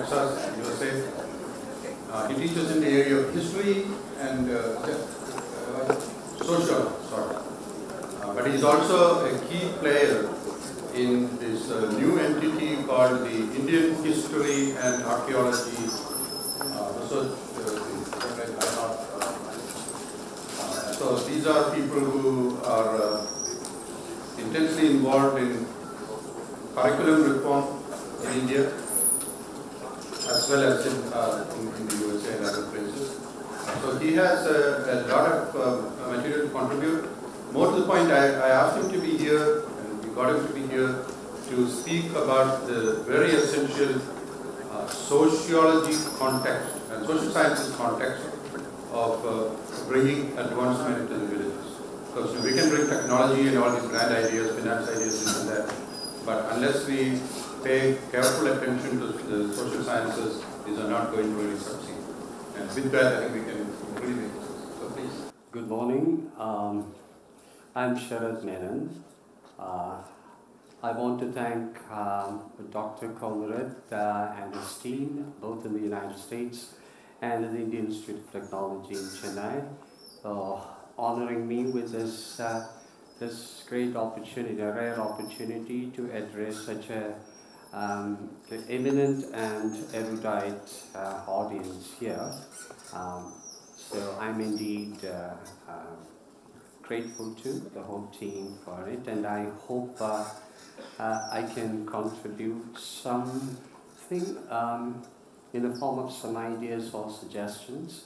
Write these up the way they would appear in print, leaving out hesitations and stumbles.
Texas, USA. He teaches in the area of history and social, but he's also a key player in this new entity called the Indian History and Archaeology Research. So these are people who are intensely involved in curriculum reform in India, as well as in the USA and other places. So he has a lot of material to contribute. More to the point, I asked him to be here, and we got him to be here to speak about the very essential sociology context and social sciences context of bringing advancement to the villages. Because we can bring technology and all these grand ideas, finance ideas, this and that, but unless we pay careful attention to the social sciences, these are not going to really succeed. And with that, I think we can really make it. So please. Good morning. I'm Sharad Menon. I want to thank Dr. Comrade and his team, both in the United States and in the Indian Institute of Technology in Chennai, honoring me with this great opportunity, a rare opportunity to address such a eminent and erudite audience here. So I'm indeed grateful to the whole team for it, and I hope I can contribute something in the form of some ideas or suggestions.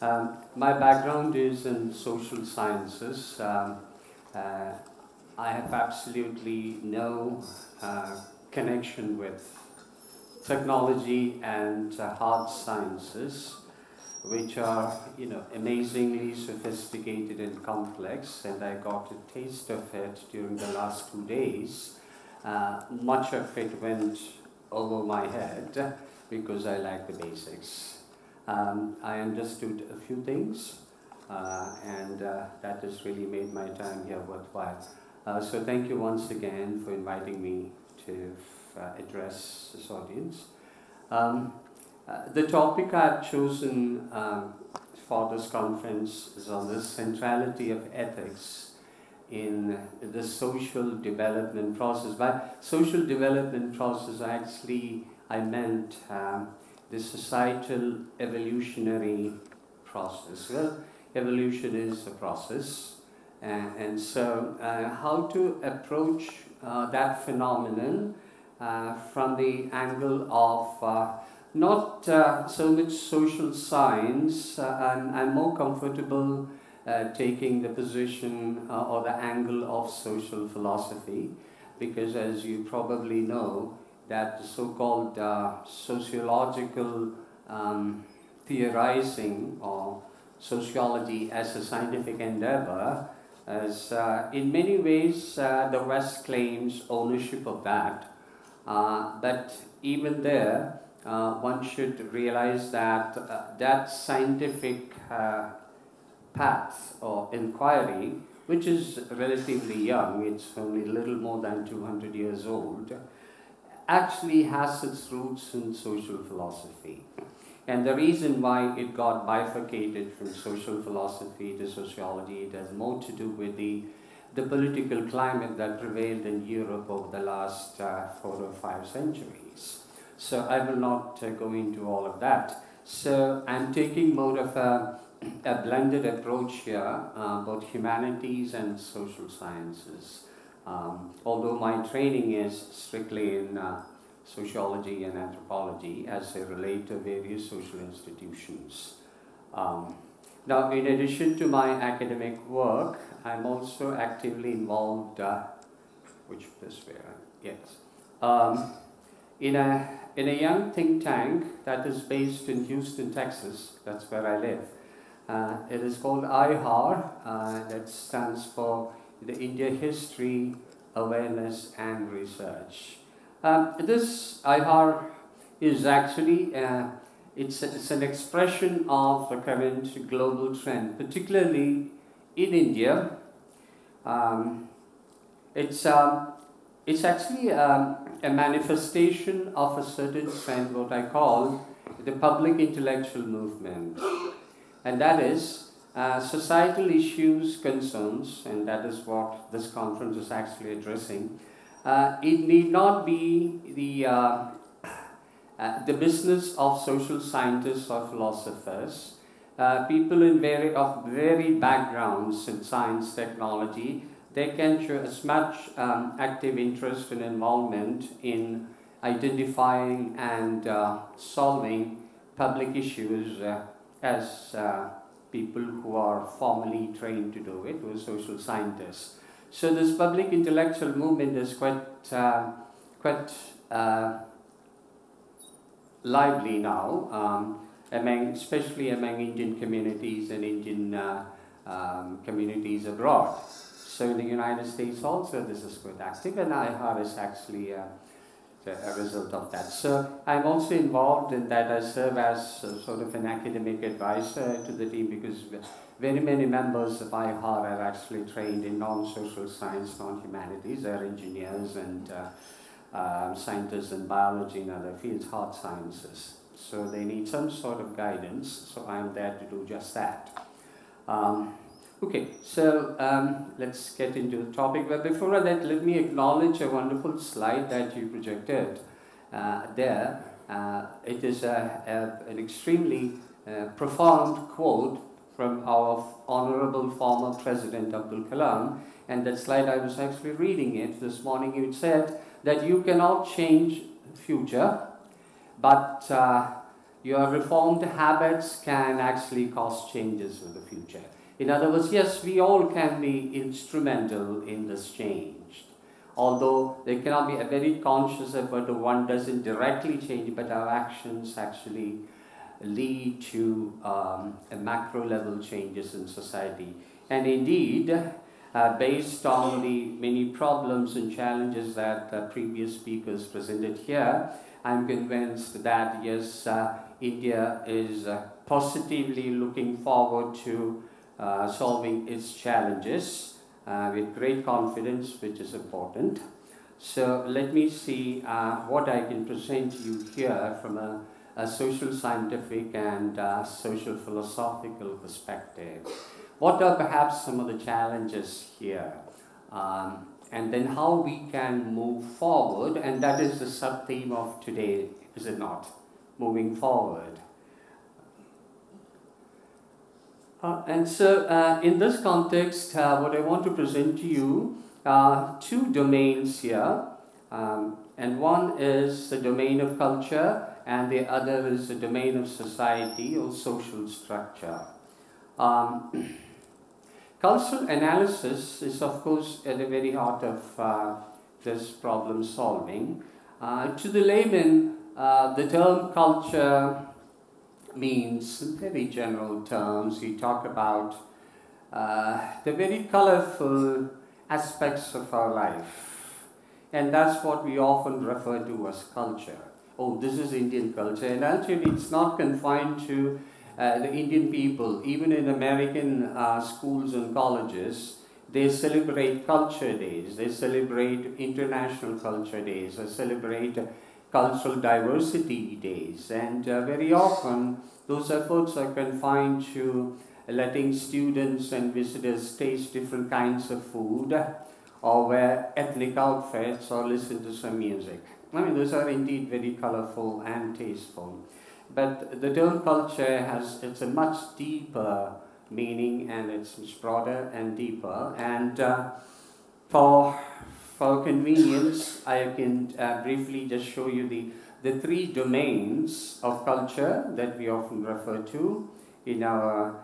My background is in social sciences. I have absolutely no connection with technology and hard sciences, which are, amazingly sophisticated and complex, and I got a taste of it during the last 2 days. Much of it went over my head because I like the basics. I understood a few things, and that has really made my time here worthwhile. So thank you once again for inviting me to address this audience. The topic I've chosen for this conference is on the centrality of ethics in the social development process. By social development process, actually, I meant the societal evolutionary process. Well, evolution is a process, and so how to approach that phenomenon from the angle of not so much social science. I'm more comfortable taking the position or the angle of social philosophy, because as you probably know, that the so-called sociological theorizing or sociology as a scientific endeavor is in many ways the West claims ownership of that, but even there one should realize that that scientific path or inquiry, which is relatively young, it's only a little more than 200 years old, actually has its roots in social philosophy. And the reason why it got bifurcated from social philosophy to sociology, it has more to do with the political climate that prevailed in Europe over the last 4 or 5 centuries. So I will not go into all of that. So I'm taking more of a blended approach here, both humanities and social sciences. Although my training is strictly in sociology and anthropology as they relate to various social institutions. Now, in addition to my academic work, I'm also actively involved, in a young think tank that is based in Houston, Texas. That's where I live. It is called IHAR, that stands for the India History, Awareness and Research. This IHAR is actually, it's an expression of the current global trend, particularly in India. It's it's actually a manifestation of a certain trend, what I call the public intellectual movement. And that is societal issues, concerns, and that is what this conference is actually addressing. It need not be the business of social scientists or philosophers. People in varied backgrounds in science, technology, they can show as much active interest and involvement in identifying and solving public issues as people who are formally trained to do it, who are social scientists. So this public intellectual movement is quite lively now, especially among Indian communities and Indian communities abroad. So in the United States also this is quite active, and IHR is actually a result of that. So I'm also involved in that. I serve as sort of an academic advisor to the team, because very many members of IHR are actually trained in non-social science, non-humanities. They're engineers and scientists in biology and other fields, hard sciences. So they need some sort of guidance, so I'm there to do just that. Okay, so let's get into the topic. But before that, let me acknowledge a wonderful slide that you projected there. It is an extremely profound quote from our honorable former President Abdul Kalam. And that slide, I was actually reading it this morning. It said that you cannot change the future, but your reformed habits can actually cause changes in the future. In other words, yes, we all can be instrumental in this change. Although there cannot be a very conscious effort, one doesn't directly change, but our actions actually lead to a macro level changes in society. And indeed, based on the many problems and challenges that previous speakers presented here, I'm convinced that yes, India is positively looking forward to solving its challenges with great confidence, which is important. So let me see what I can present to you here from a social scientific and social philosophical perspective. What are perhaps some of the challenges here? And then how we can move forward, and that is the sub-theme of today, is it not? Moving forward. And so in this context, what I want to present to you are two domains here. And one is the domain of culture, and the other is the domain of society or social structure. Cultural analysis is, of course, at the very heart of this problem solving. To the layman, the term culture means, in very general terms, we talk about the very colorful aspects of our life. And that's what we often refer to as culture. Oh, this is Indian culture. And actually, it's not confined to the Indian people. Even in American schools and colleges, they celebrate culture days. They celebrate international culture days. They celebrate cultural diversity days. And very often, those efforts are confined to letting students and visitors taste different kinds of food, or wear ethnic outfits, or listen to some music. I mean, those are indeed very colorful and tasteful. But the term culture it's a much deeper meaning, and it's much broader and deeper. And for convenience, I can briefly just show you the three domains of culture that we often refer to in our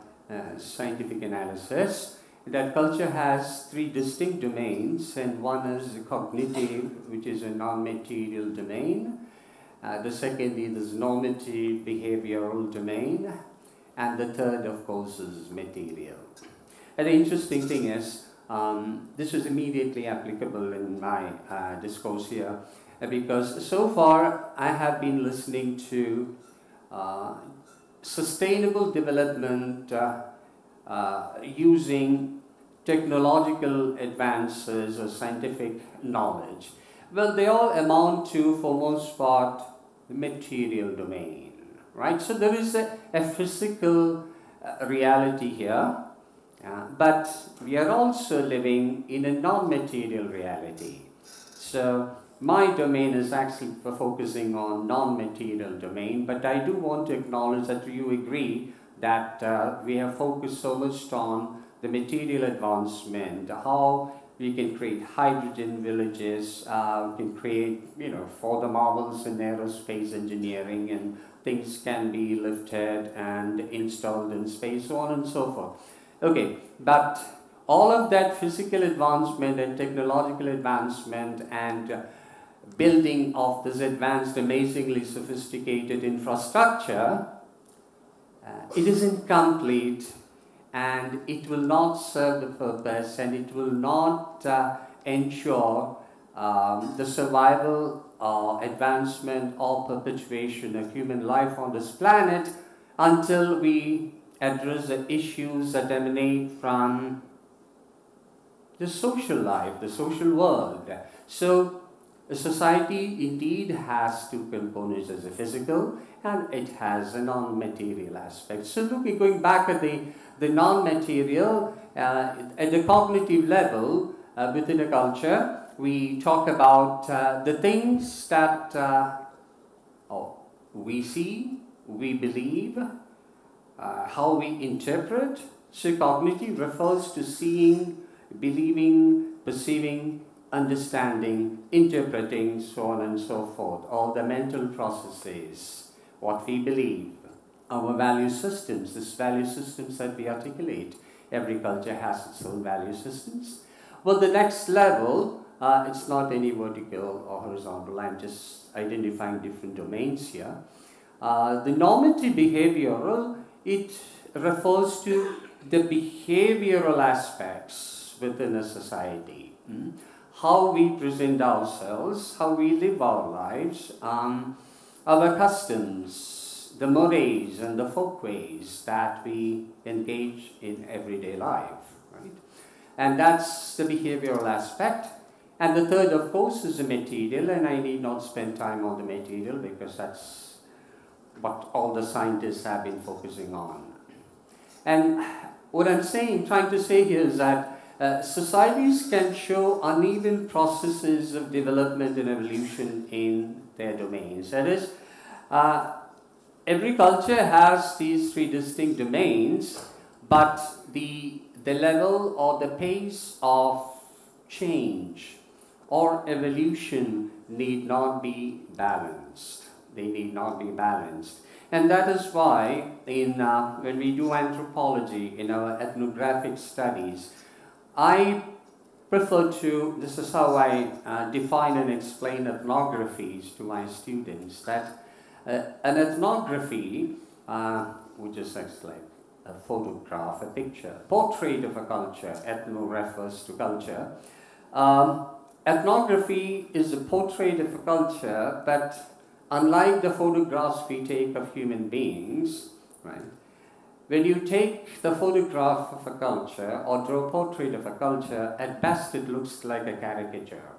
scientific analysis. That culture has three distinct domains, and one is the cognitive, which is a non-material domain. The second is normative behavioral domain, and the third, of course, is material. And the interesting thing is, this is immediately applicable in my discourse here, because so far I have been listening to sustainable development using technological advances or scientific knowledge. Well, they all amount to, for most part, the material domain, right? So there is a physical reality here, but we are also living in a non-material reality. So my domain is actually focusing on non-material domain, but I do want to acknowledge that you agree that we have focused so much on the material advancement, how we can create hydrogen villages, we can create, for the marvels in aerospace engineering, and things can be lifted and installed in space, so on and so forth. Okay, but all of that physical advancement and technological advancement and building of this advanced, amazingly sophisticated infrastructure, it is incomplete, and it will not serve the purpose, and it will not ensure the survival or advancement or perpetuation of human life on this planet until we address the issues that emanate from the social life, the social world. So a society indeed has two components, as a physical and it has a non-material aspect. So going back at the non-material, at the cognitive level within a culture, we talk about the things that we see, we believe, how we interpret. So cognitive refers to seeing, believing, perceiving, understanding, interpreting, so on and so forth. All the mental processes, what we believe, our value systems, these value systems that we articulate. Every culture has its own value systems. Well, the next level, it's not any vertical or horizontal, I'm just identifying different domains here. The normative behavioral, it refers to the behavioral aspects within a society. How we present ourselves, how we live our lives, our customs, the mores and the folkways that we engage in everyday life, right? And that's the behavioral aspect. And the third, of course, is the material, and I need not spend time on the material because that's what all the scientists have been focusing on. And what I'm trying to say here is that societies can show uneven processes of development and evolution in their domains. That is, every culture has these three distinct domains, but the level or the pace of change or evolution need not be balanced. They need not be balanced. And that is why when we do anthropology, in our ethnographic studies, I prefer to, this is how I define and explain ethnographies to my students, that an ethnography, which is like a photograph, a picture, portrait of a culture, ethno refers to culture. Ethnography is a portrait of a culture, but unlike the photographs we take of human beings, right? When you take the photograph of a culture or draw a portrait of a culture, at best it looks like a caricature.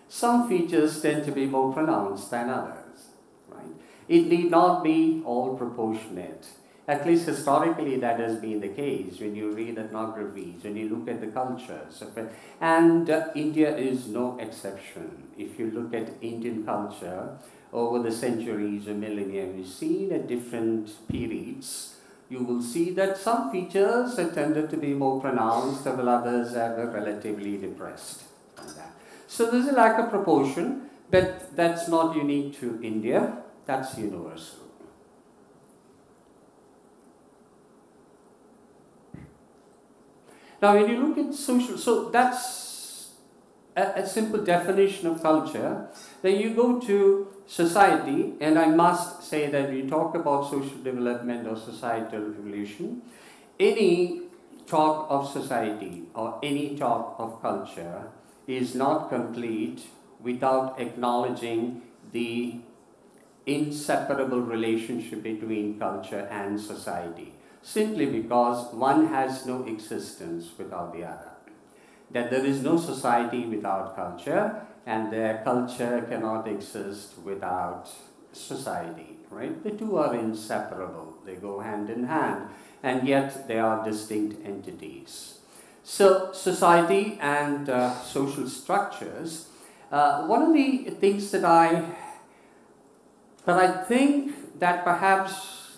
Some features tend to be more pronounced than others, right? It need not be all proportionate. At least historically that has been the case when you read ethnographies, when you look at the cultures of it. And India is no exception. If you look at Indian culture over the centuries or millennia, you've seen at different periods, you will see that some features have tended to be more pronounced, while others are relatively depressed on that. So there's a lack of proportion, but that's not unique to India, that's universal. Now when you look at social, so that's a simple definition of culture. Then you go to society, and I must say that when you talk about social development or societal evolution, any talk of society or any talk of culture is not complete without acknowledging the inseparable relationship between culture and society, simply because one has no existence without the other. that there is no society without culture, and their culture cannot exist without society, right? The two are inseparable. They go hand in hand, and yet they are distinct entities. So, society and social structures, one of the things that I think that perhaps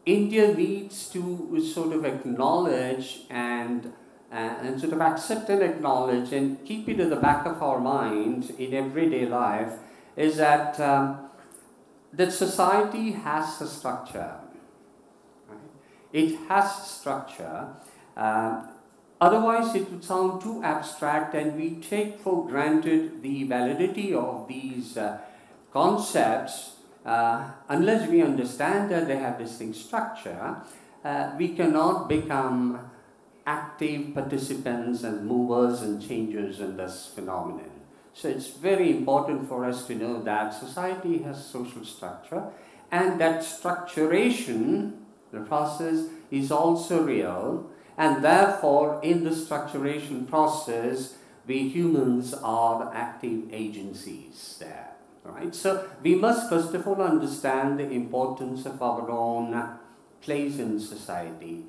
India needs to sort of acknowledge and sort of accept and acknowledge and keep it at the back of our mind in everyday life is that that society has a structure. Right? It has structure. Otherwise, it would sound too abstract, and we take for granted the validity of these concepts. Unless we understand that they have distinct structure, we cannot become active participants and movers and changers in this phenomenon. So it's very important for us to know that society has social structure, and that structuration, the process, is also real, and therefore in the structuration process, we humans are active agencies there. Right? So we must first of all understand the importance of our own place in society,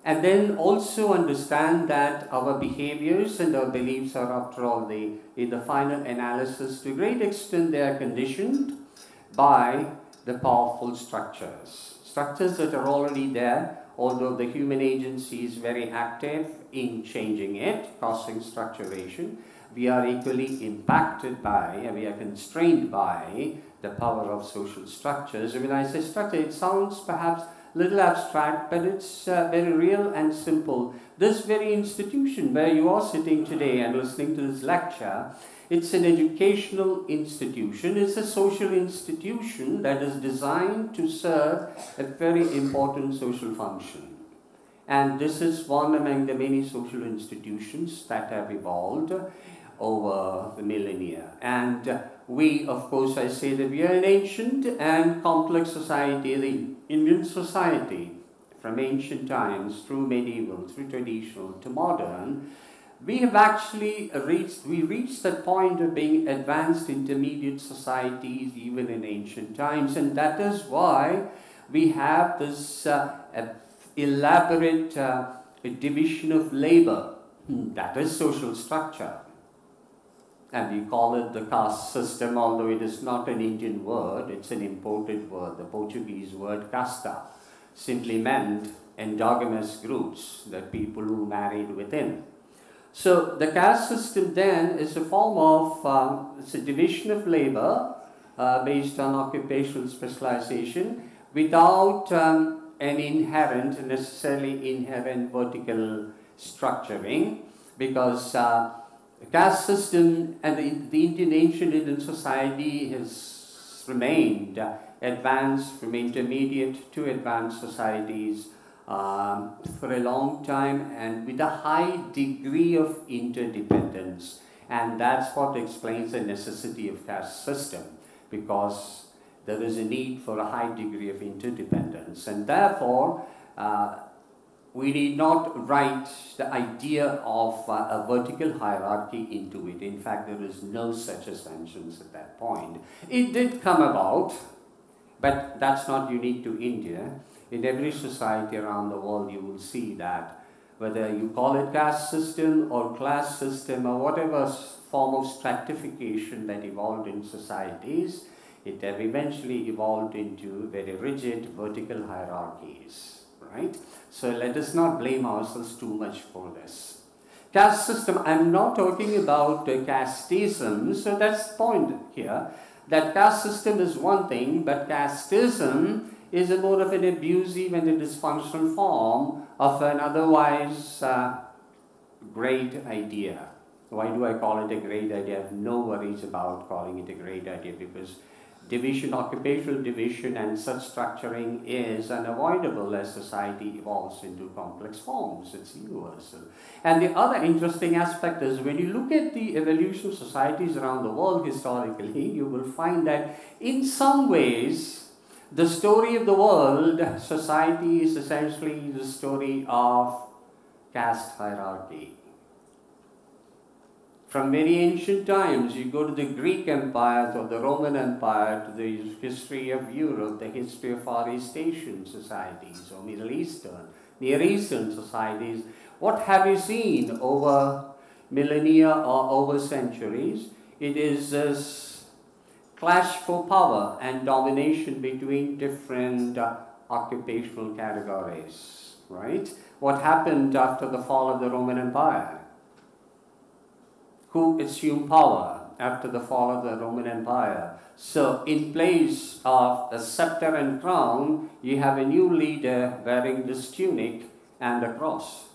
and then also understand that our behaviors and our beliefs are, after all, in the final analysis, to a great extent, they are conditioned by the powerful structures. Structures that are already there, although the human agency is very active in changing it, causing structuration. We are equally impacted by, and we are constrained by, the power of social structures. When I say structure, it sounds perhaps a little abstract, but it's very real and simple. This very institution where you are sitting today and listening to this lecture, it's an educational institution. It's a social institution that is designed to serve a very important social function. And this is one among the many social institutions that have evolved over the millennia. And we, of course, I say that we are an ancient and complex society, the Indian society, from ancient times through medieval, through traditional to modern. We have actually reached that point of being advanced intermediate societies even in ancient times, and that is why we have this elaborate division of labor. That is social structure. And we call it the caste system, although it is not an Indian word, it's an imported word. The Portuguese word casta simply meant endogamous groups, the people who married within. So the caste system then is a form of, it's a division of labor based on occupational specialization without an necessarily inherent vertical structuring, because the caste system and the ancient Indian society has remained advanced from intermediate to advanced societies for a long time, and with a high degree of interdependence. And that's what explains the necessity of caste system, because there is a need for a high degree of interdependence. And therefore, we need not write the idea of a vertical hierarchy into it. In fact, there is no such assumptions at that point. It did come about, but that's not unique to India. In every society around the world, you will see that, whether you call it caste system or class system or whatever form of stratification that evolved in societies, it have eventually evolved into very rigid vertical hierarchies. Right? So let us not blame ourselves too much for this. Caste system, I'm not talking about casteism, so that's the point here, that caste system is one thing, but casteism is a more of an abusive and a dysfunctional form of an otherwise great idea. Why do I call it a great idea? I have no worries about calling it a great idea, because division, occupational division and such structuring is unavoidable as society evolves into complex forms. It's universal. And the other interesting aspect is, when you look at the evolution of societies around the world historically, you will find that in some ways, the story of the world, society, is essentially the story of caste hierarchy. From very ancient times, you go to the Greek empires or the Roman Empire, to the history of Europe, the history of Far East Asian societies or Middle Eastern, Near Eastern societies. What have you seen over millennia or over centuries? It is this clash for power and domination between different occupational categories, right? What happened after the fall of the Roman Empire? Who assumed power after the fall of the Roman Empire? So in place of a scepter and crown, you have a new leader wearing this tunic and a cross.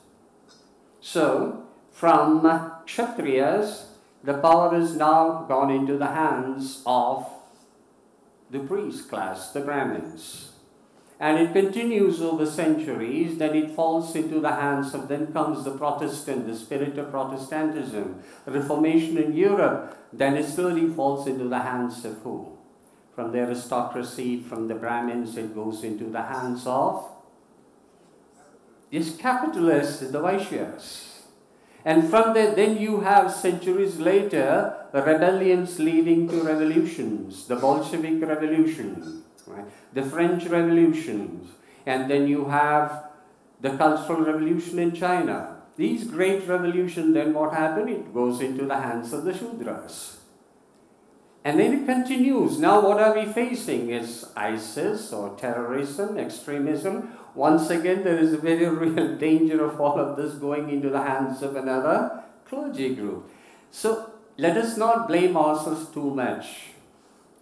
So from Kshatriyas, the power is now gone into the hands of the priest class, the Brahmins. And it continues over centuries, then it falls into the hands of, then comes the Protestant, the spirit of Protestantism, Reformation in Europe, then it slowly falls into the hands of who? From the aristocracy, from the Brahmins, it goes into the hands of these capitalists, the Vaishyas. And from there, then you have centuries later, the rebellions leading to revolutions, the Bolshevik Revolution, right? The French revolutions, and then you have the Cultural Revolution in China. These great revolutions, then what happened? It goes into the hands of the Shudras. And then it continues. Now what are we facing? Is ISIS or terrorism, extremism. Once again, there is a very real danger of all of this going into the hands of another clergy group. So let us not blame ourselves too much.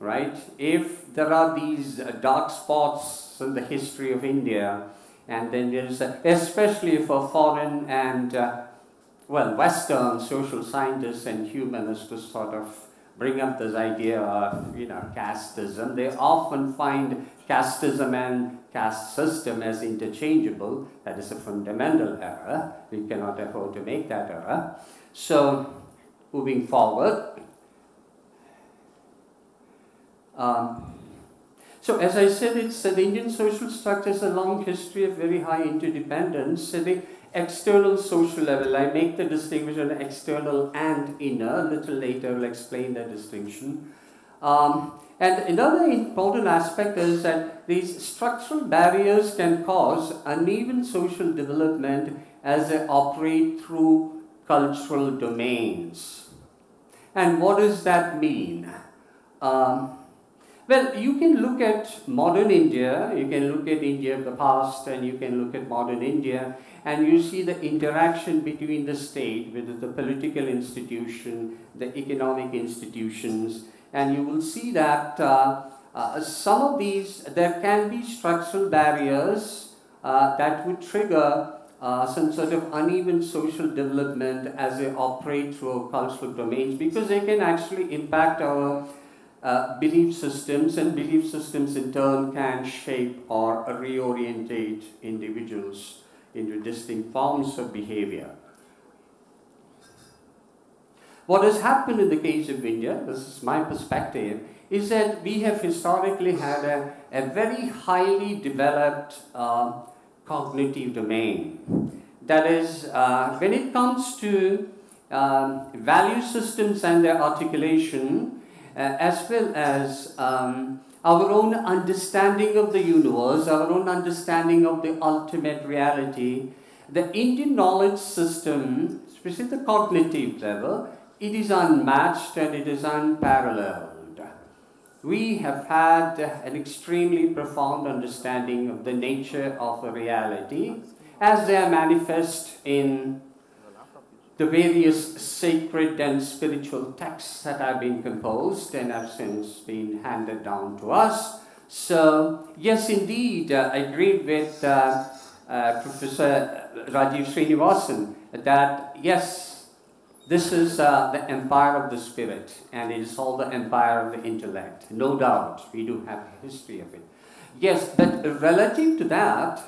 Right? If there are these dark spots in the history of India, and then there is, especially for foreign and, Western social scientists and humanists to sort of bring up this idea of, casteism, they often find casteism and caste system as interchangeable. That is a fundamental error. We cannot afford to make that error. So, moving forward, so as I said, the Indian social structure has a long history of very high interdependence. At the external social level, I make the distinction external and inner. A little later, I'll explain that distinction. And another important aspect is that these structural barriers can cause uneven social development as they operate through cultural domains. And what does that mean? Well, you can look at modern India, you can look at India of the past, and you can look at modern India, and you see the interaction between the state with the political institution, the economic institutions, and you will see that some of these, there can be structural barriers that would trigger some sort of uneven social development as they operate through cultural domains, because they can actually impact our belief systems, and belief systems in turn can shape or reorientate individuals into distinct forms of behavior. What has happened in the case of India, this is my perspective, is that we have historically had a very highly developed cognitive domain. That is, when it comes to value systems and their articulation, as well as our own understanding of the universe, our own understanding of the ultimate reality, the Indian knowledge system, especially the cognitive level, it is unmatched and it is unparalleled. We have had an extremely profound understanding of the nature of a reality as they are manifest in the various sacred and spiritual texts that have been composed and have since been handed down to us. So, yes, indeed, I agree with Professor Rajiv Srinivasan that, yes, this is the empire of the spirit, and it is called the empire of the intellect. No doubt, we do have a history of it. Yes, but relative to that,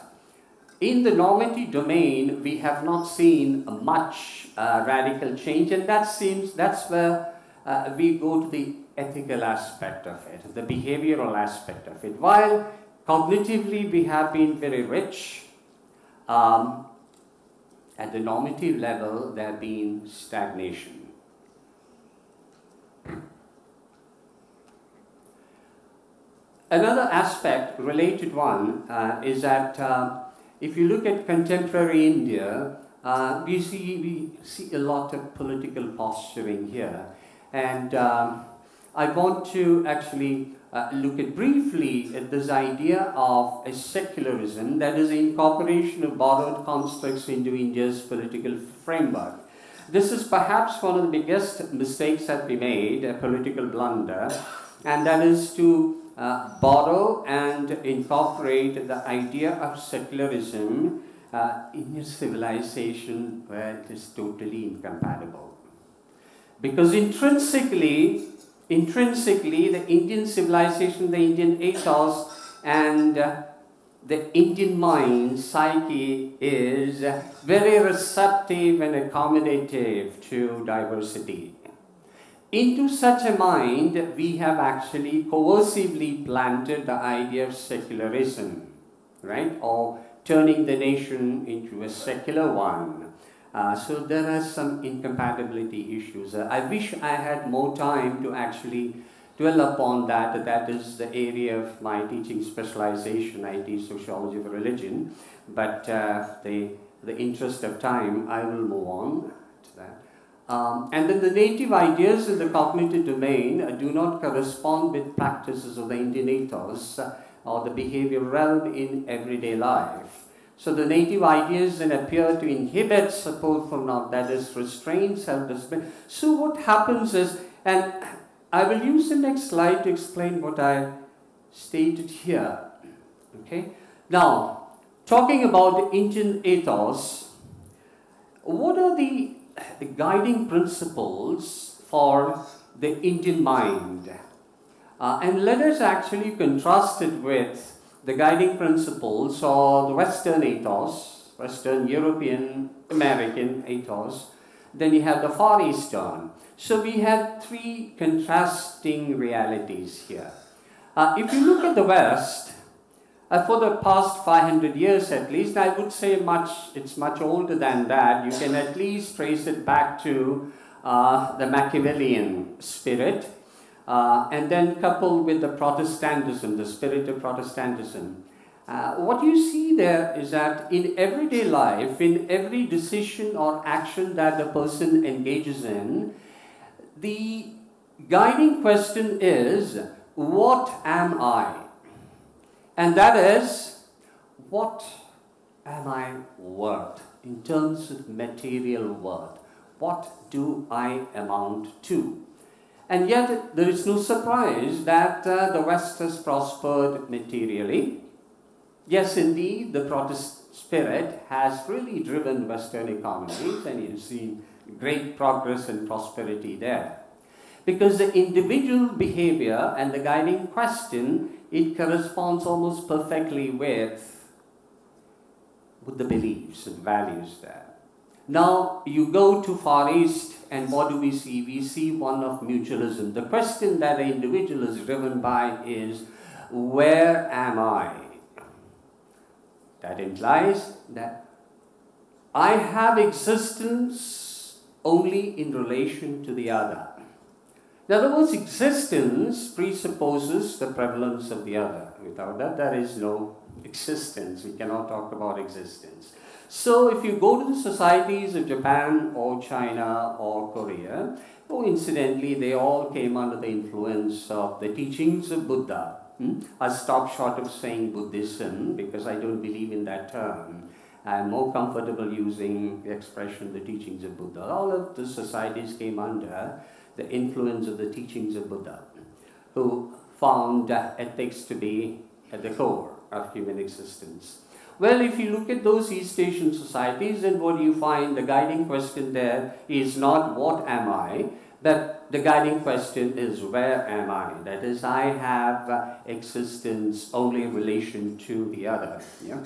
in the normative domain, we have not seen much radical change, and that's where we go to the ethical aspect of it, the behavioral aspect of it. While cognitively we have been very rich, at the normative level there has been stagnation. Another aspect, related one, is that if you look at contemporary India, we see a lot of political posturing here. And I want to actually look at briefly at this idea of a secularism, that is the incorporation of borrowed constructs into India's political framework. This is perhaps one of the biggest mistakes that we made, a political blunder, and that is to borrow and incorporate the idea of secularism in a civilization where it is totally incompatible. Because intrinsically, the Indian civilization, the Indian ethos, and the Indian mind, psyche, is very receptive and accommodative to diversity. Into such a mind, we have actually coercively planted the idea of secularism, right? Or turning the nation into a secular one. So there are some incompatibility issues. I wish I had more time to actually dwell upon that. That is the area of my teaching specialization. I teach sociology of religion. But the interest of time, I will move on to that. And then the native ideas in the cognitive domain do not correspond with practices of the Indian ethos or the behavioral realm in everyday life. So the native ideas then appear to inhibit support from now, that is restraint, self-discipline. So what happens is, and I will use the next slide to explain what I stated here. Okay. Now, talking about the Indian ethos, what are the guiding principles for the Indian mind? And let us actually contrast it with the guiding principles or the Western ethos, Western European, American ethos. Then you have the Far Eastern. So we have three contrasting realities here. If you look at the West, for the past 500 years at least, I would say it's much older than that. You can at least trace it back to the Machiavellian spirit. And then coupled with the Protestantism, the spirit of Protestantism. What you see there is that in everyday life, in every decision or action that the person engages in, the guiding question is, what am I? And that is, what am I worth in terms of material worth? What do I amount to? And yet, there is no surprise that the West has prospered materially. Yes, indeed, the Protestant spirit has really driven Western economies, and you've seen great progress and prosperity there. Because the individual behavior and the guiding question, it corresponds almost perfectly with the beliefs and values there. Now, you go to Far East, and what do we see? We see one of mutualism. The question that the individual is driven by is, where am I? That implies that I have existence only in relation to the other. In other words, existence presupposes the prevalence of the other. Without that, there is no existence. We cannot talk about existence. So if you go to the societies of Japan or China or Korea, coincidentally, they all came under the influence of the teachings of Buddha. I stop short of saying Buddhism because I don't believe in that term. I'm more comfortable using the expression the teachings of Buddha. All of the societies came under the influence of the teachings of Buddha, who found ethics to be at the core of human existence. Well, if you look at those East Asian societies, then what do you find? The guiding question there is not what am I, but the guiding question is where am I? That is, I have existence only in relation to the other. Yeah?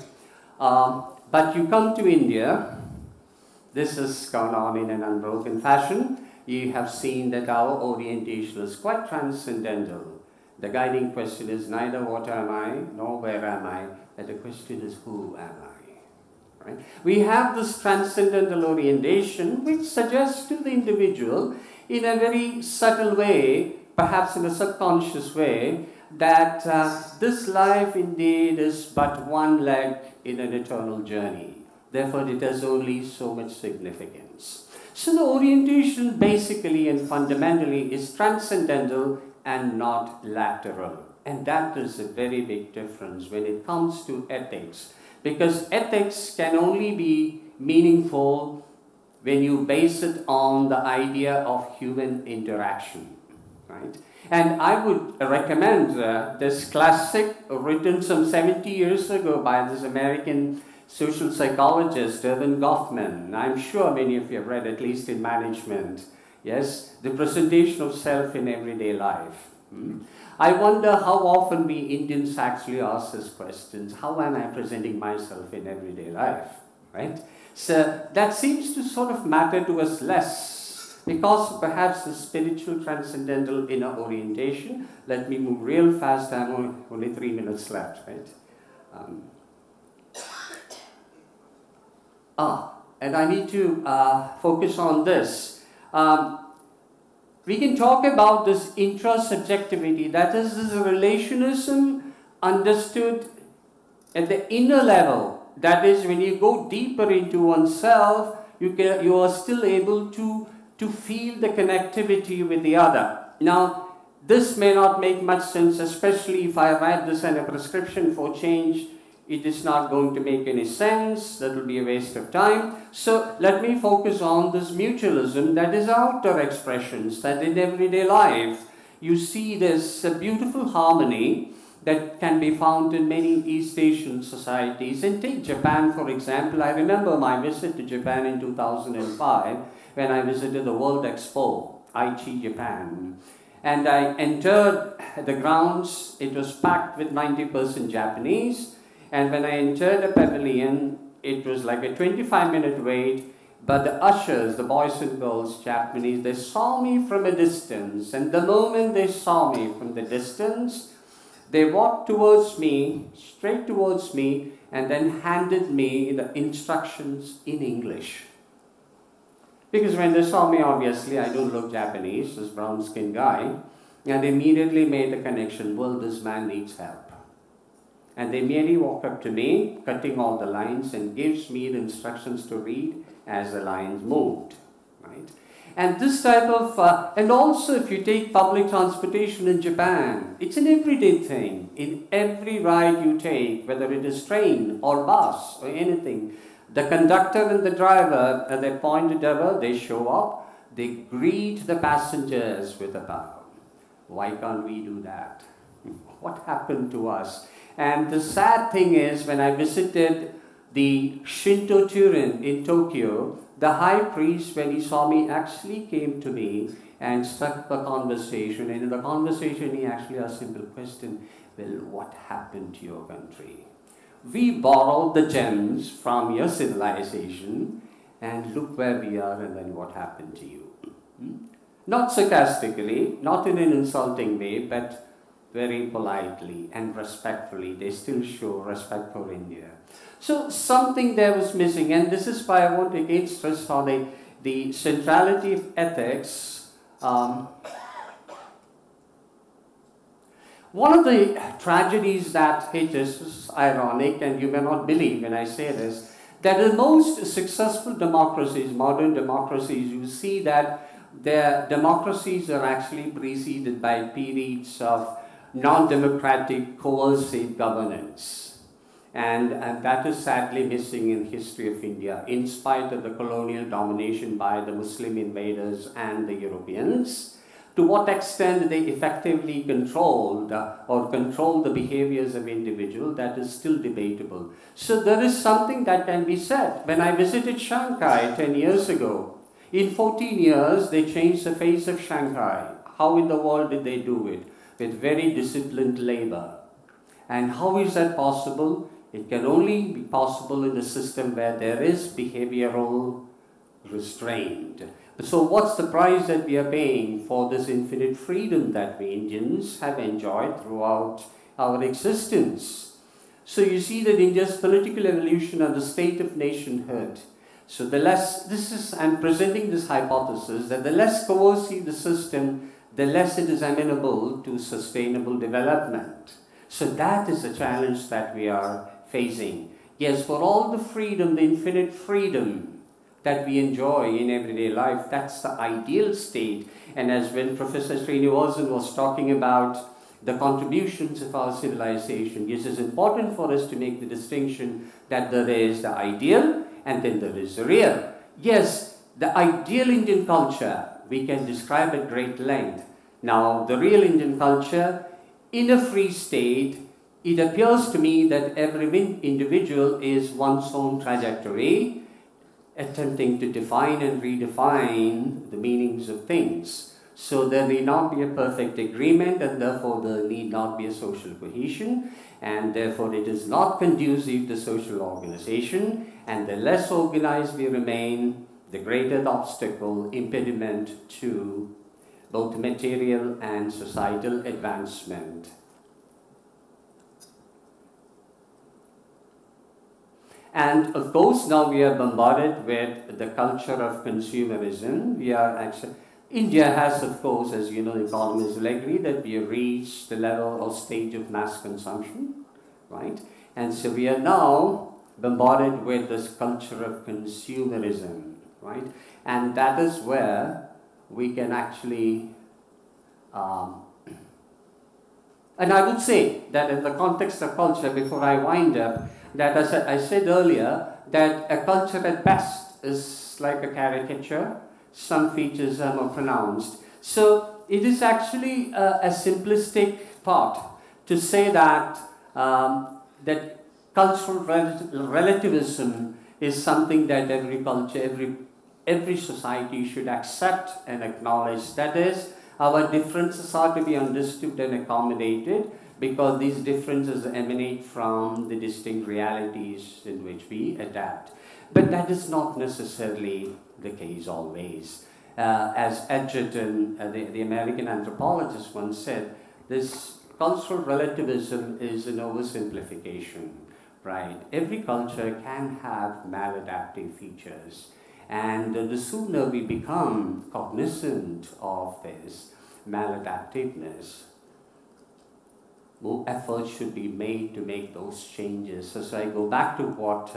But you come to India, this has gone on in an unbroken fashion. You have seen that our orientation is quite transcendental. The guiding question is neither what am I, nor where am I, but the question is who am I? Right? We have this transcendental orientation which suggests to the individual in a very subtle way, perhaps in a subconscious way, that this life indeed is but one leg in an eternal journey. Therefore, it has only so much significance. So the orientation basically and fundamentally is transcendental and not lateral. And that is a very big difference when it comes to ethics. Because ethics can only be meaningful when you base it on the idea of human interaction. Right? And I would recommend this classic written some 70 years ago by this American social psychologist, Erving Goffman. I'm sure many of you have read, at least in management. Yes, the presentation of self in everyday life. I wonder how often we Indians actually ask this questions. How am I presenting myself in everyday life? Right? So that seems to sort of matter to us less because perhaps the spiritual transcendental inner orientation. Let me move real fast. I have only 3 minutes left. Right? And I need to focus on this. We can talk about this intrasubjectivity, that is, this relationism understood at the inner level. That is, when you go deeper into oneself, you are still able to feel the connectivity with the other. Now, this may not make much sense, especially if I write this in a prescription for change. It is not going to make any sense. That will be a waste of time. So let me focus on this mutualism, that is outer expressions, that in everyday life you see this beautiful harmony that can be found in many East Asian societies. And take Japan, for example. I remember my visit to Japan in 2005 when I visited the World Expo, Aichi, Japan. And I entered the grounds. It was packed with 90% Japanese. And when I entered the pavilion, it was like a 25-minute wait. But the ushers, the boys and girls, Japanese, they saw me from a distance. And the moment they saw me from the distance, they walked towards me, straight towards me, and then handed me the instructions in English. Because when they saw me, obviously, I don't look Japanese, this brown-skinned guy. And they immediately made the connection, well, this man needs help. And they merely walk up to me, cutting all the lines, and gives me the instructions to read as the lines moved. Right? And this type of, and also if you take public transportation in Japan, it's an everyday thing. In every ride you take, whether it is train or bus or anything, the conductor and the driver, at their point of ever, they show up, they greet the passengers with a bow. Why can't we do that? What happened to us? And the sad thing is, when I visited the Shinto Turin in Tokyo, the high priest, when he saw me, actually came to me and struck the conversation. And in the conversation, he actually asked a simple question, well, what happened to your country? We borrowed the gems from your civilization, and look where we are, and then what happened to you? Not sarcastically, not in an insulting way, but very politely and respectfully. They still show respect for India. So something there was missing, and this is why I want to again stress on the centrality of ethics. One of the tragedies that hit us, this is ironic, and you may not believe when I say this, that the most successful democracies, modern democracies, you see that their democracies are actually preceded by periods of non-democratic, coercive governance. And that is sadly missing in the history of India, in spite of the colonial domination by the Muslim invaders and the Europeans. To what extent they effectively controlled the behaviors of individuals, that is still debatable. So there is something that can be said. When I visited Shanghai 10 years ago, in 14 years, they changed the face of Shanghai. How in the world did they do it? With very disciplined labor. And how is that possible? It can only be possible in a system where there is behavioral restraint. So what's the price that we are paying for this infinite freedom that we Indians have enjoyed throughout our existence? So you see that India's political evolution and the state of nationhood. So the less, I'm presenting this hypothesis that the less coercive the system, the less it is amenable to sustainable development. So that is the challenge that we are facing. Yes, for all the freedom, the infinite freedom that we enjoy in everyday life, that's the ideal state. And as when Professor Srinivasan was talking about the contributions of our civilization, yes, it's important for us to make the distinction that there is the ideal and then there is the real. Yes, the ideal Indian culture we can describe at great length. Now, the real Indian culture, in a free state, it appears to me that every individual is one's own trajectory, attempting to define and redefine the meanings of things. So there need not be a perfect agreement, and therefore there need not be a social cohesion, and therefore it is not conducive to social organization, and the less organized we remain, the greater the obstacle, impediment to both material and societal advancement. And of course, now we are bombarded with the culture of consumerism. We are actually, India has, of course, as you know, economists will agree that we have reached the level or stage of mass consumption, right? And so we are now bombarded with this culture of consumerism, right? And that is where we can actually, and I would say that in the context of culture, before I wind up, that as I said earlier, that a culture at best is like a caricature. Some features are more pronounced. So it is actually a simplistic thought to say that that cultural relativism is something that every culture, every society should accept and acknowledge. That is, our differences are to be understood and accommodated, because these differences emanate from the distinct realities in which we adapt. But that is not necessarily the case always. As Edgerton, the American anthropologist, once said, this cultural relativism is an oversimplification, right? Every culture can have maladaptive features. And the sooner we become cognizant of this maladaptiveness, more effort should be made to make those changes. So I go back to what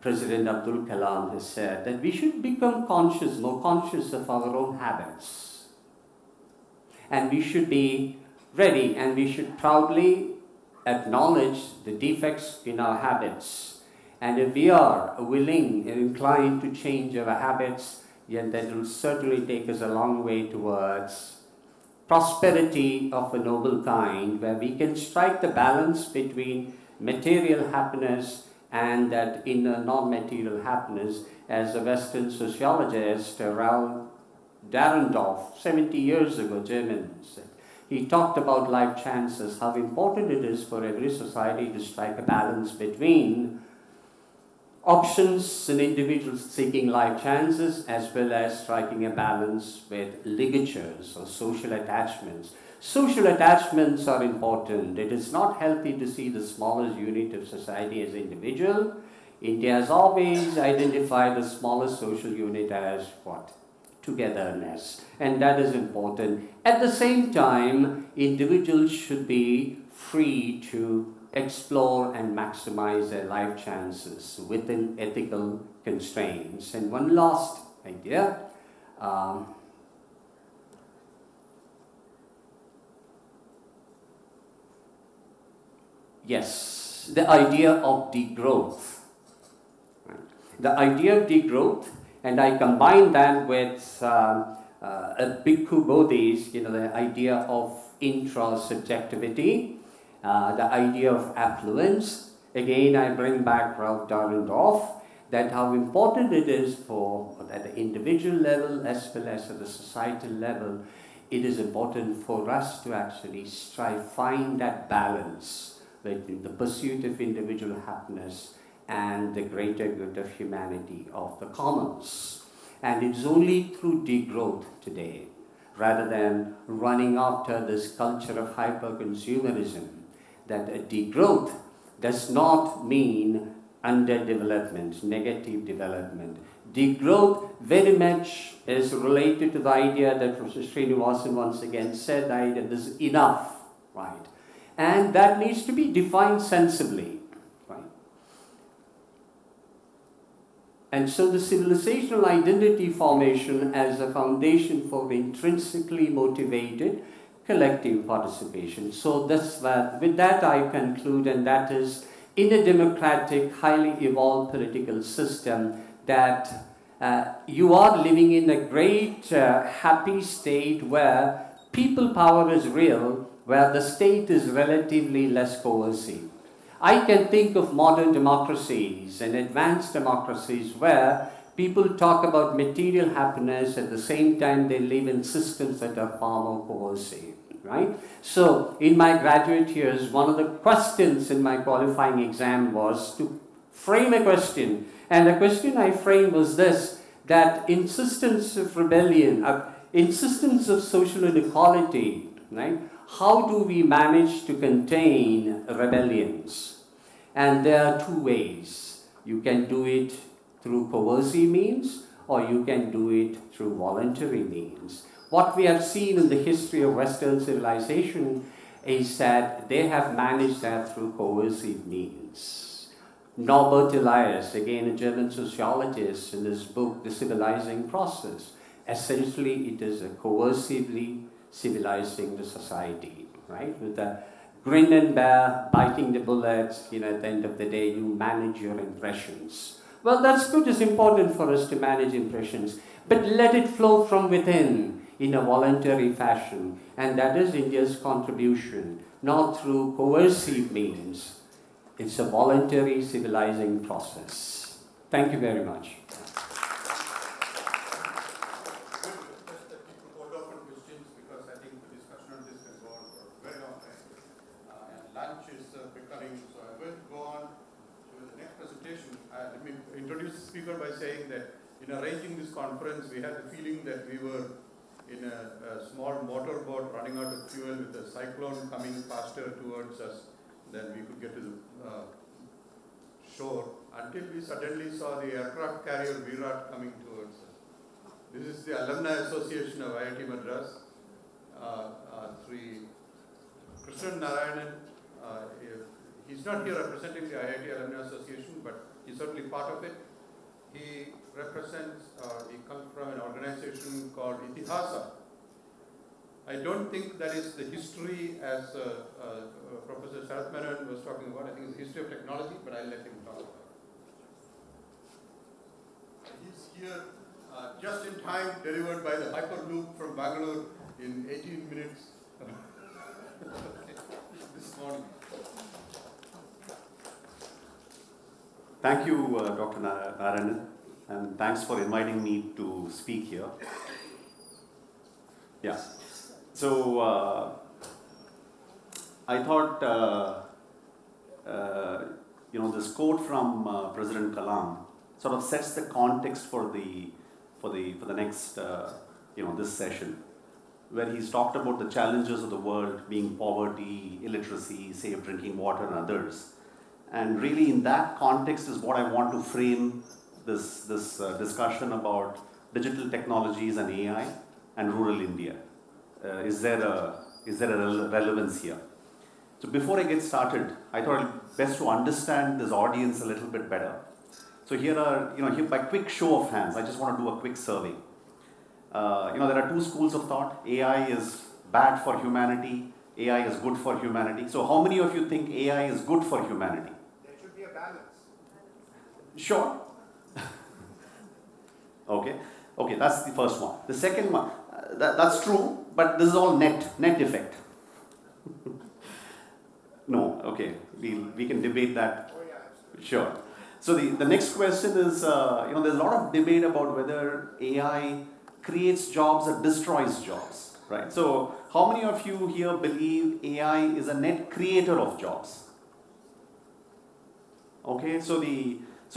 President Abdul Kalam has said, that we should become conscious, more conscious of our own habits. And we should be ready, and we should proudly acknowledge the defects in our habits. And if we are willing and inclined to change our habits, then that will certainly take us a long way towards prosperity of a noble kind, where we can strike the balance between material happiness and that inner non-material happiness. As a Western sociologist, Raoul Dahrendorf, 70 years ago, German, said, he talked about life chances, how important it is for every society to strike a balance between options and individuals seeking life chances, as well as striking a balance with ligatures or social attachments. Social attachments are important. It is not healthy to see the smallest unit of society as individual. India has always identified the smallest social unit as what? Togetherness. And that is important. At the same time, individuals should be free to explore and maximize their life chances within ethical constraints. And one last idea. Yes, the idea of degrowth. Right? The idea of degrowth, and I combine that with a Bhikkhu Bodhi's, the idea of intrasubjectivity, the idea of affluence. Again, I bring back Ralph Dahrendorf, that how important it is for, at the individual level as well as at the societal level, it is important for us to actually find that balance between the pursuit of individual happiness and the greater good of humanity, of the commons. And it's only through degrowth today, rather than running after this culture of hyper-consumerism, that a degrowth does not mean underdevelopment, negative development. Degrowth very much is related to the idea that Professor Srinivasan once again said, that this is enough, right? And that needs to be defined sensibly, right? And so the civilizational identity formation as a foundation for intrinsically motivated collective participation. So with that I conclude, and that is, in a democratic, highly evolved political system, that you are living in a great happy state where people power is real, where the state is relatively less coercive. I can think of modern democracies and advanced democracies where people talk about material happiness, at the same time they live in systems that are far more coercive, right? So in my graduate years, one of the questions in my qualifying exam was to frame a question. And the question I framed was this, that in systems of rebellion, in systems of social inequality, right, how do we manage to contain rebellions? And there are two ways. You can do it through coercive means, or you can do it through voluntary means. What we have seen in the history of Western civilization is that they have managed that through coercive means. Norbert Elias, again a German sociologist, in his book, The Civilizing Process, essentially it is a coercively civilizing the society, right? With the grin and bear, biting the bullets, at the end of the day, you manage your impressions. Well, that's good. It's important for us to manage impressions, but let it flow from within in a voluntary fashion. And that is India's contribution, not through coercive means. It's a voluntary civilizing process. Thank you very much. By saying that in arranging this conference, we had the feeling that we were in a small motorboat running out of fuel with a cyclone coming faster towards us than we could get to the shore, until we suddenly saw the aircraft carrier Virat coming towards us. This is the Alumni Association of IIT Madras. Sri Krishnan Narayanan, he's not here representing the IIT Alumni Association, but he's certainly part of it. He represents, he comes from an organization called Itihasa. I don't think that is the history as Professor Sarath Menon was talking about. I think it's the history of technology, but I'll let him talk about it. He's here just in time, delivered by the Hyperloop from Bangalore in 18 minutes this morning. Thank you, Dr. Narayanan, and thanks for inviting me to speak here. Yeah, so I thought, this quote from President Kalam sort of sets the context for the next, this session, where he's talked about the challenges of the world being poverty, illiteracy, safe drinking water, and others. And really, in that context is what I want to frame this discussion about digital technologies and AI and rural India. Is there a relevance here? So before I get started, I thought it would be best to understand this audience a little bit better. So here are, here by quick show of hands, I just want to do a quick survey. There are two schools of thought. AI is bad for humanity. AI is good for humanity. So how many of you think AI is good for humanity? Sure. Okay, that's the first one. The second one, that's true, but this is all net effect. No, okay, we can debate that. Sure. So the next question is, there's a lot of debate about whether AI creates jobs or destroys jobs, right? So how many of you here believe AI is a net creator of jobs? Okay, so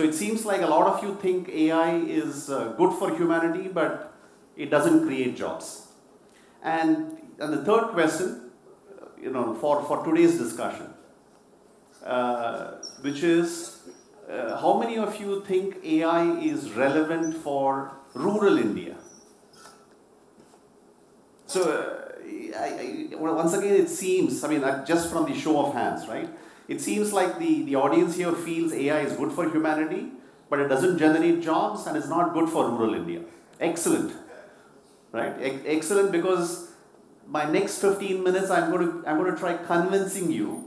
it seems like a lot of you think AI is good for humanity, but it doesn't create jobs. And the third question, for today's discussion, which is how many of you think AI is relevant for rural India? So, once again, it seems, I mean, just from the show of hands, right? It seems like the audience here feels AI is good for humanity, but it doesn't generate jobs and it's not good for rural India. Excellent, right? Excellent, because my next 15 minutes, I'm going to try convincing you.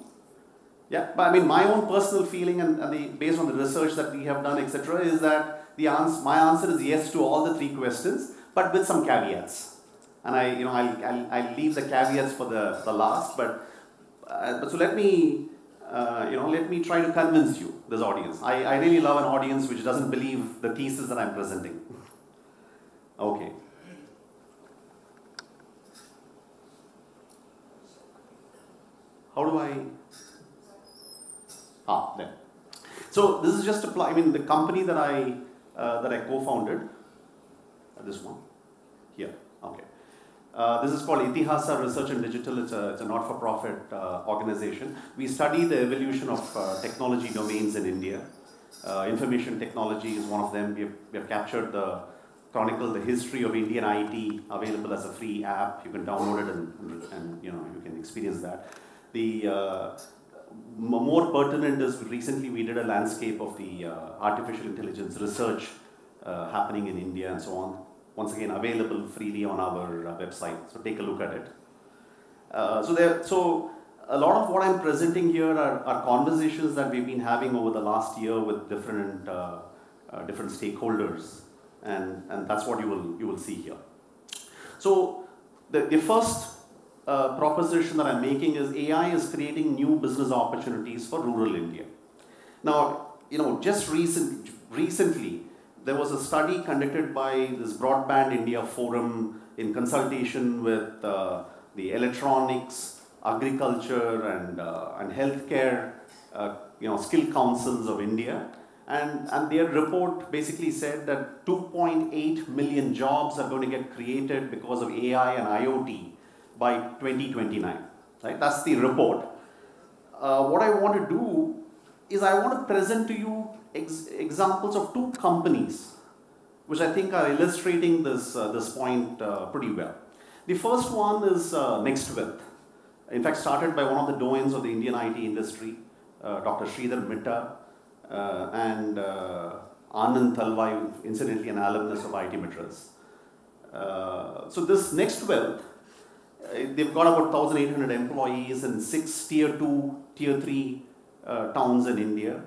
Yeah, but I mean, my own personal feeling and based on the research that we have done, etc., is that my answer is yes to all the 3 questions, but with some caveats. And I'll leave the caveats for the last. But so let me try to convince you, this audience. I really love an audience which doesn't believe the thesis that I'm presenting. Okay. How do I? There. So this is just the company that I co-founded. This one here. Okay. This is called Itihasa Research and Digital. It's a not-for-profit organization. We study the evolution of technology domains in India. Information technology is one of them. We have captured chronicled the history of Indian IT, available as a free app. You can download it and you can experience that. The more pertinent is recently we did a landscape of the artificial intelligence research happening in India and so on. Once again, available freely on our website, so take a look at it. So a lot of what I'm presenting here are conversations that we've been having over the last year with different stakeholders, and that's what you will see here. So the first proposition that I'm making is AI is creating new business opportunities for rural India. Now, just recently, there was a study conducted by this Broadband India Forum in consultation with the electronics, agriculture, and healthcare, skill councils of India, and their report basically said that 2.8 million jobs are going to get created because of AI and IoT by 2029. Right? That's the report. What I want to do is I want to present to you examples of 2 companies which I think are illustrating this point pretty well. The first one is NextWealth. In fact, started by one of the doyens of the Indian IT industry, Dr. Sridhar Mitta and Anand Thalwai, incidentally an alumnus of IT Madras. So this NextWealth, they've got about 1,800 employees in 6 tier 2, tier 3 towns in India.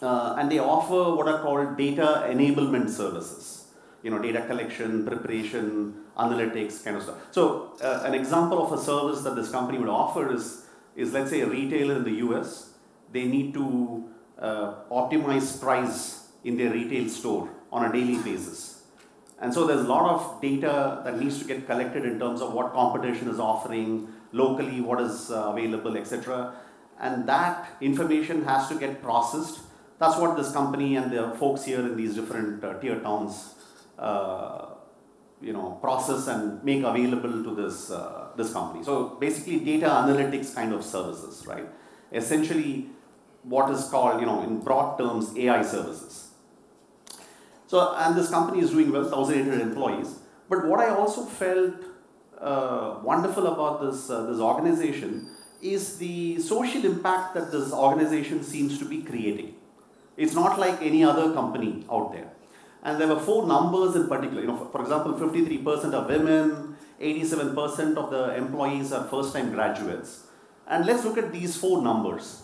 And they offer what are called data enablement services. Data collection, preparation, analytics kind of stuff. So an example of a service that this company would offer is let's say a retailer in the US, they need to optimize price in their retail store on a daily basis. And so there's a lot of data that needs to get collected in terms of what competition is offering, locally what is available, etc. And that information has to get processed. That's what this company and the folks here in these different tier towns process and make available to this company. So basically data analytics kind of services, right? Essentially what is called, in broad terms, AI services. So, and this company is doing well, 1,800 employees. But what I also felt wonderful about this organization is the social impact that this organization seems to be creating. It's not like any other company out there. And there were 4 numbers in particular. For example, 53% are women, 87% of the employees are first-time graduates. And let's look at these 4 numbers.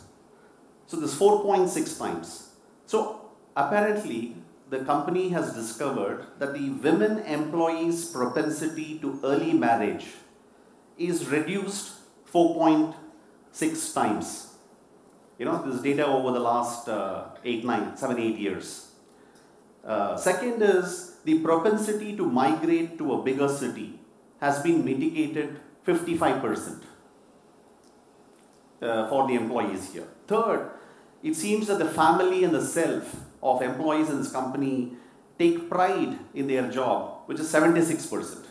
So this 4.6 times. So apparently, the company has discovered that the women employees' propensity to early marriage is reduced 4.6 times. This data over the last 7, 8 years. Second is the propensity to migrate to a bigger city has been mitigated 55% for the employees here. Third, it seems that the family and the self of employees in this company take pride in their job, which is 76%.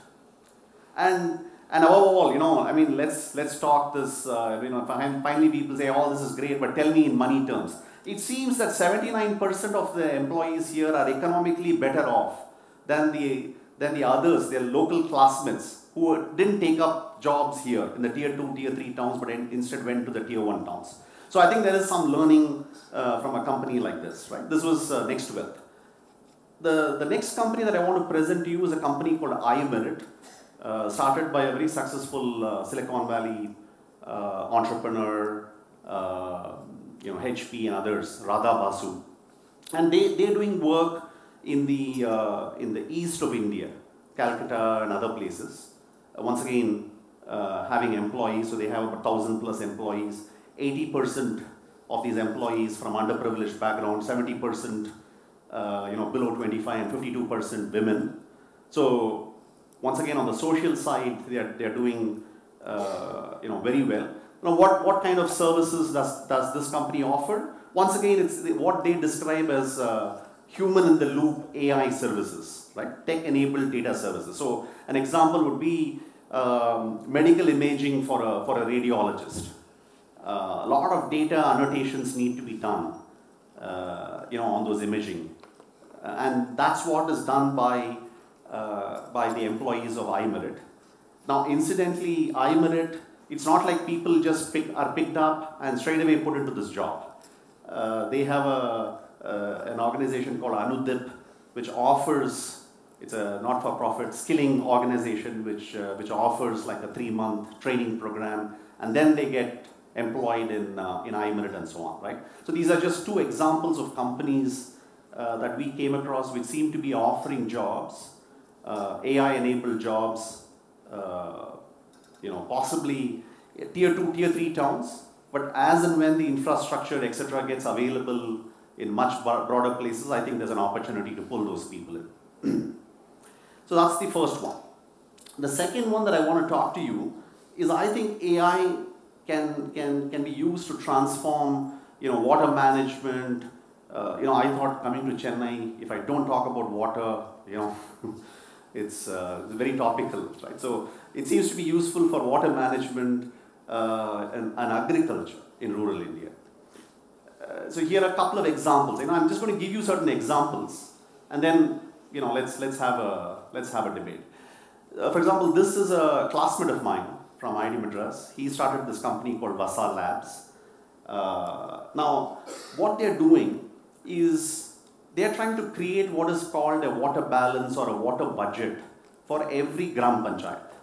And above all, let's talk this, finally people say, oh, this is great, but tell me in money terms. it seems that 79% of the employees here are economically better off than the others, their local classmates, who didn't take up jobs here in the tier 2, tier 3 towns, but instead went to the tier 1 towns. So I think there is some learning from a company like this, right? This was Next Wealth. The next company that I want to present to you is a company called iMerit, started by a very successful Silicon Valley entrepreneur, HP and others, Radha Basu. And they're doing work in the east of India, Calcutta and other places. Once again, having employees, so they have about 1,000 plus employees. 80% of these employees from underprivileged background, 70% below 25 and 52% women. So once again, on the social side, they're doing very well. Now, what kind of services does this company offer? Once again, it's what they describe as human-in-the-loop AI services, right? Tech-enabled data services. So an example would be medical imaging for a radiologist. A lot of data annotations need to be done, on those imaging, and that's what is done by the employees of iMerit. Now, incidentally, iMerit, it's not like people just are picked up and straight away put into this job. They have an organization called Anudip, which offers, it's a not-for-profit skilling organization which offers like a 3-month training program, and then they get employed in iMerit and so on, right? So these are just 2 examples of companies that we came across which seem to be offering jobs, AI-enabled jobs, possibly tier 2, tier 3 towns, but as and when the infrastructure, etc., gets available in much broader places, I think there's an opportunity to pull those people in. So that's the first one. The second one that I want to talk to you is, I think AI can be used to transform, water management. I thought coming to Chennai, if I don't talk about water, it's very topical, right? So it seems to be useful for water management and agriculture in rural India. So here are a couple of examples. I'm just going to give you certain examples, and then let's have a debate. For example, this is a classmate of mine from IIT Madras. He started this company called Vasa Labs. Now, what they're doing is they're trying to create what is called a water balance or a water budget for every Gram Panchayat.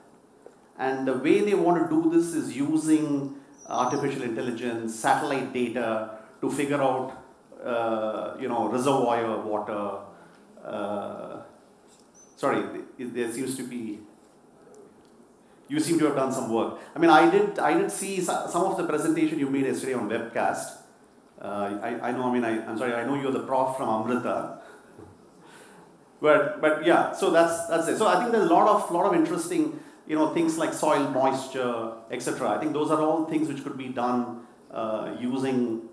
And the way they want to do this is using artificial intelligence, satellite data to figure out, reservoir water. There seems to be. You seem to have done some work. I did see some of the presentation you made yesterday on webcast. I'm sorry, I know you're the prof from Amrita. But yeah, so that's it. So I think there's a lot of interesting, things like soil moisture, etc. I think those are all things which could be done using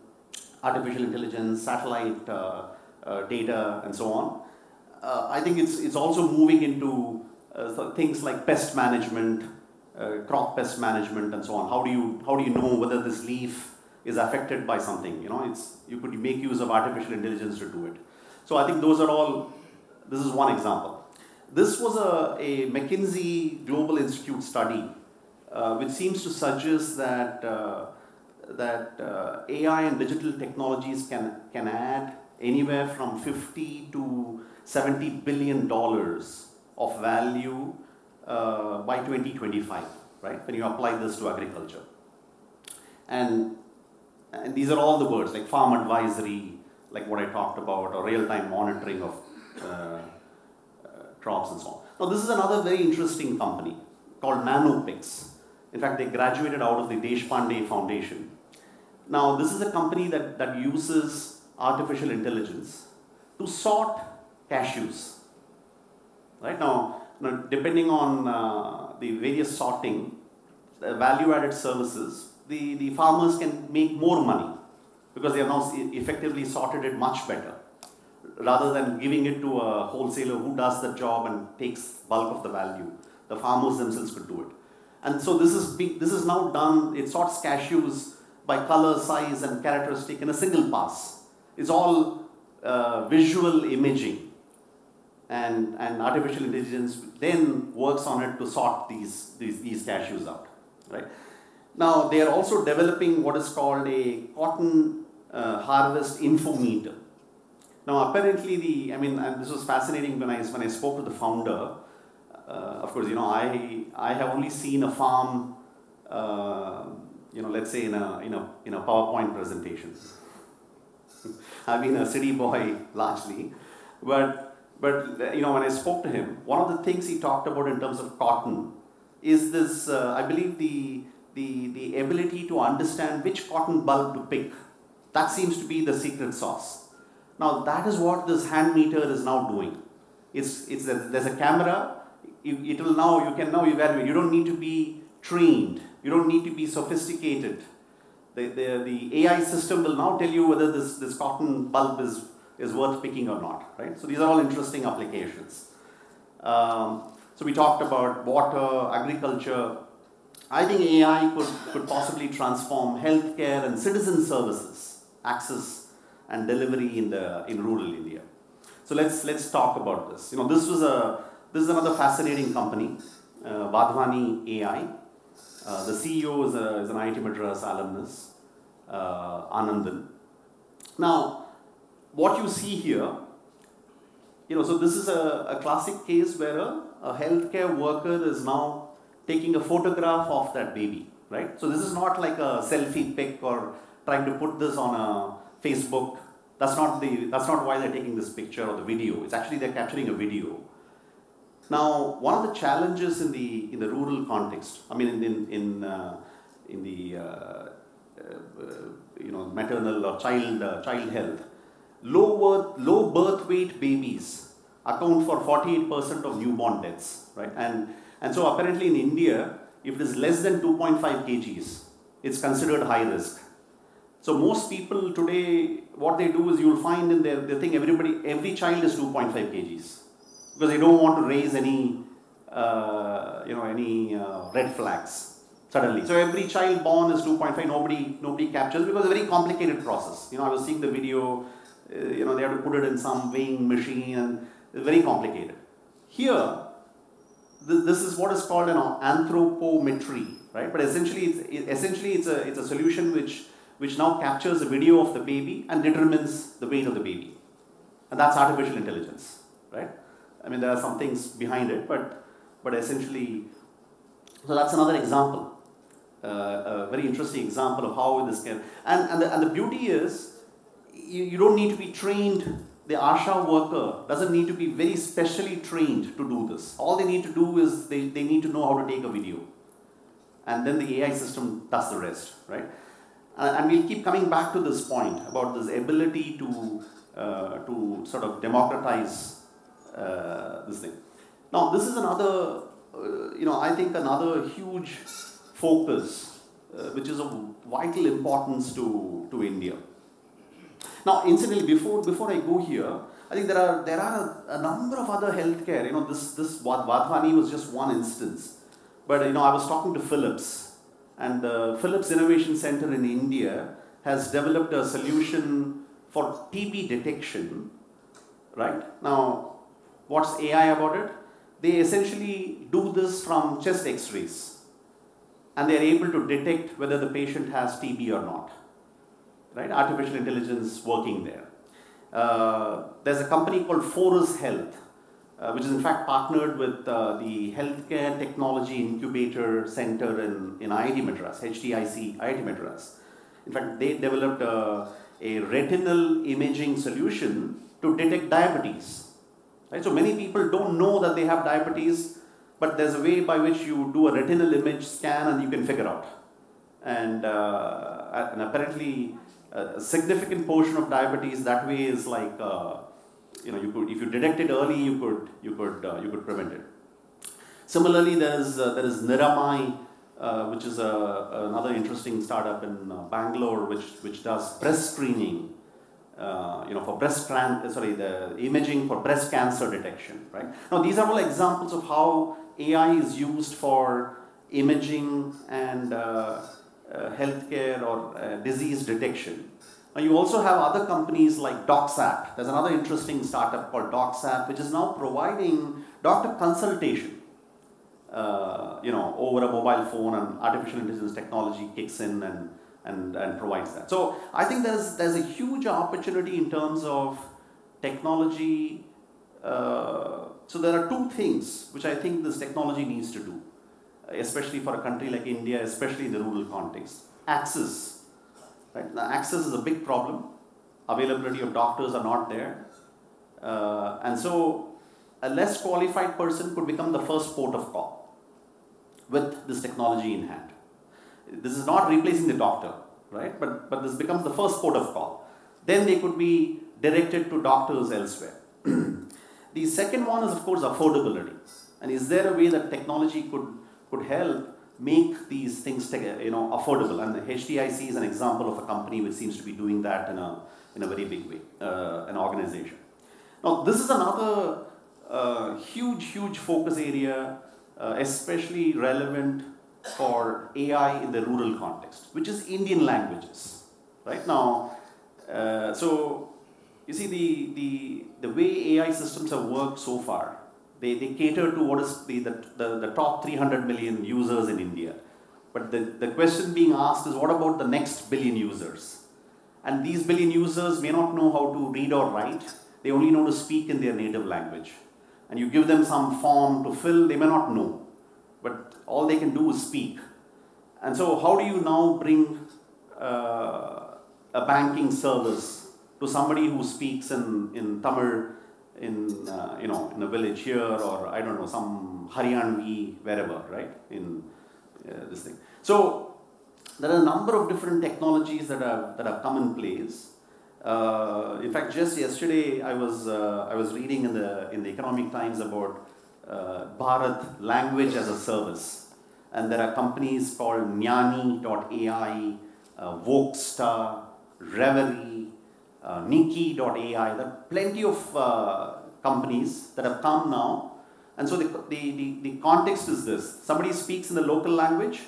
artificial intelligence, satellite data, and so on. I think it's also moving into things like pest management, crop pest management, and so on. How do you know whether this leaf is affected by something? You could make use of artificial intelligence to do it. So I think those are all. This is one example. This was a McKinsey Global Institute study, which seems to suggest that AI and digital technologies can add anywhere from 50 to $70 billion of value by 2025, right? When you apply this to agriculture. And these are all the words like farm advisory, like what I talked about, or real-time monitoring of crops and so on. Now, this is another very interesting company called NanoPix. In fact, they graduated out of the Deshpande Foundation. Now, this is a company that uses artificial intelligence to sort cashews. Right now depending on the various sorting, value-added services, the farmers can make more money because they have now effectively sorted it much better, rather than giving it to a wholesaler who does the job and takes bulk of the value. The farmers themselves could do it. And so this is now done. It sorts cashews by color, size, and characteristic in a single pass. is all visual imaging, and artificial intelligence then works on it to sort these cashews out, right? Now, they are also developing what is called a cotton harvest infometer. Now, apparently, and this was fascinating when I spoke to the founder. Of course, I have only seen a farm, let's say in a PowerPoint presentation. I've been a city boy largely, but when I spoke to him, one of the things he talked about in terms of cotton is this. I believe the ability to understand which cotton bulb to pick. That seems to be the secret sauce. Now, that is what this hand meter is now doing. There's a camera. You can now evaluate. You don't need to be trained. You don't need to be sophisticated. The AI system will now tell you whether this cotton bulb is worth picking or not, right? So these are all interesting applications. So we talked about water, agriculture. I think AI could possibly transform healthcare and citizen services, access and delivery in rural India. So let's talk about this. This is another fascinating company, Vadhvani AI. The CEO is an IIT Madras alumnus, Anandan. Now, what you see here, so this is a classic case where a healthcare worker is now taking a photograph of that baby, right? So this is not like a selfie pic or trying to put this on a Facebook. That's not why they're taking this picture or the video. It's actually they're capturing a video. Now, one of the challenges in the rural context, in the maternal or child health, low birth weight babies account for 48% of newborn deaths, right? And so apparently in India, if it is less than 2.5 kgs, it's considered high risk. So most people today, what they do is you'll find in they think every child is 2.5 kgs because they don't want to raise any red flags suddenly. So every child born is 2.5. Nobody captures because it's a very complicated process. I was seeing the video. They have to put it in some weighing machine, and it's very complicated. Here, this is what is called an anthropometry, right? But essentially, it's a solution which now captures a video of the baby and determines the weight of the baby, and that's artificial intelligence, right? There are some things behind it, but essentially, so that's another example, a very interesting example of how this can. And the beauty is, you don't need to be trained. The ASHA worker doesn't need to be very specially trained to do this. All they need to do is they need to know how to take a video. And then the AI system does the rest, right? And we'll keep coming back to this point about this ability to sort of democratize this thing. Now, this is another, I think another huge focus, which is of vital importance to India. Now, incidentally, before I go here, I think there are a number of other healthcare. This Vadhvani was just one instance, but I was talking to Philips, and the Philips Innovation Center in India has developed a solution for TB detection. Right now, what's AI about it? They essentially do this from chest X-rays, and they are able to detect whether the patient has TB or not. Right, artificial intelligence working there. There's a company called Forus Health, which is in fact partnered with the Healthcare Technology Incubator Center in IIT Madras, HTIC, IIT Madras. In fact, they developed a retinal imaging solution to detect diabetes. Right? So many people don't know that they have diabetes, but there's a way by which you do a retinal image scan and you can figure out. And apparently, a significant portion of diabetes that way is like, if you detect it early, you could prevent it. Similarly, there is Niramai, which is another interesting startup in Bangalore, which does breast screening, for the imaging for breast cancer detection. Right now, these are all examples of how AI is used for imaging and healthcare or disease detection. Now you also have other companies like DocSat. There's another interesting startup called DocSat, which is now providing doctor consultation. Over a mobile phone, and artificial intelligence technology kicks in and provides that. So I think there's a huge opportunity in terms of technology. So there are two things which I think this technology needs to do, especially for a country like India, especially in the rural context. Access. Right? Now, access is a big problem. Availability of doctors are not there. And so a less qualified person could become the first port of call with this technology in hand. This is not replacing the doctor, right? But this becomes the first port of call. Then they could be directed to doctors elsewhere. The second one is, of course, affordability. And is there a way that technology could help make these things affordable? And HDIC is an example of a company which seems to be doing that in a very big way, an organization. Now, this is another huge focus area, especially relevant for AI in the rural context, which is Indian languages. Right now, so you see the way AI systems have worked so far, they cater to what is the top 300 million users in India. But the question being asked is, what about the next billion users? And these billion users may not know how to read or write. They only know to speak in their native language. And you give them some form to fill, they may not know. But all they can do is speak. And so how do you now bring a banking service to somebody who speaks in Tamil in a village here, or I don't know, some Haryanvi, wherever, right, in this thing. So there are a number of different technologies that have come in place. In fact, just yesterday I was reading in the Economic Times about Bharat Language as a Service, and there are companies called Jnani.ai, Voxta, Reverie, Niki.ai. There are plenty of companies that have come now, and so the context is this: somebody speaks in the local language,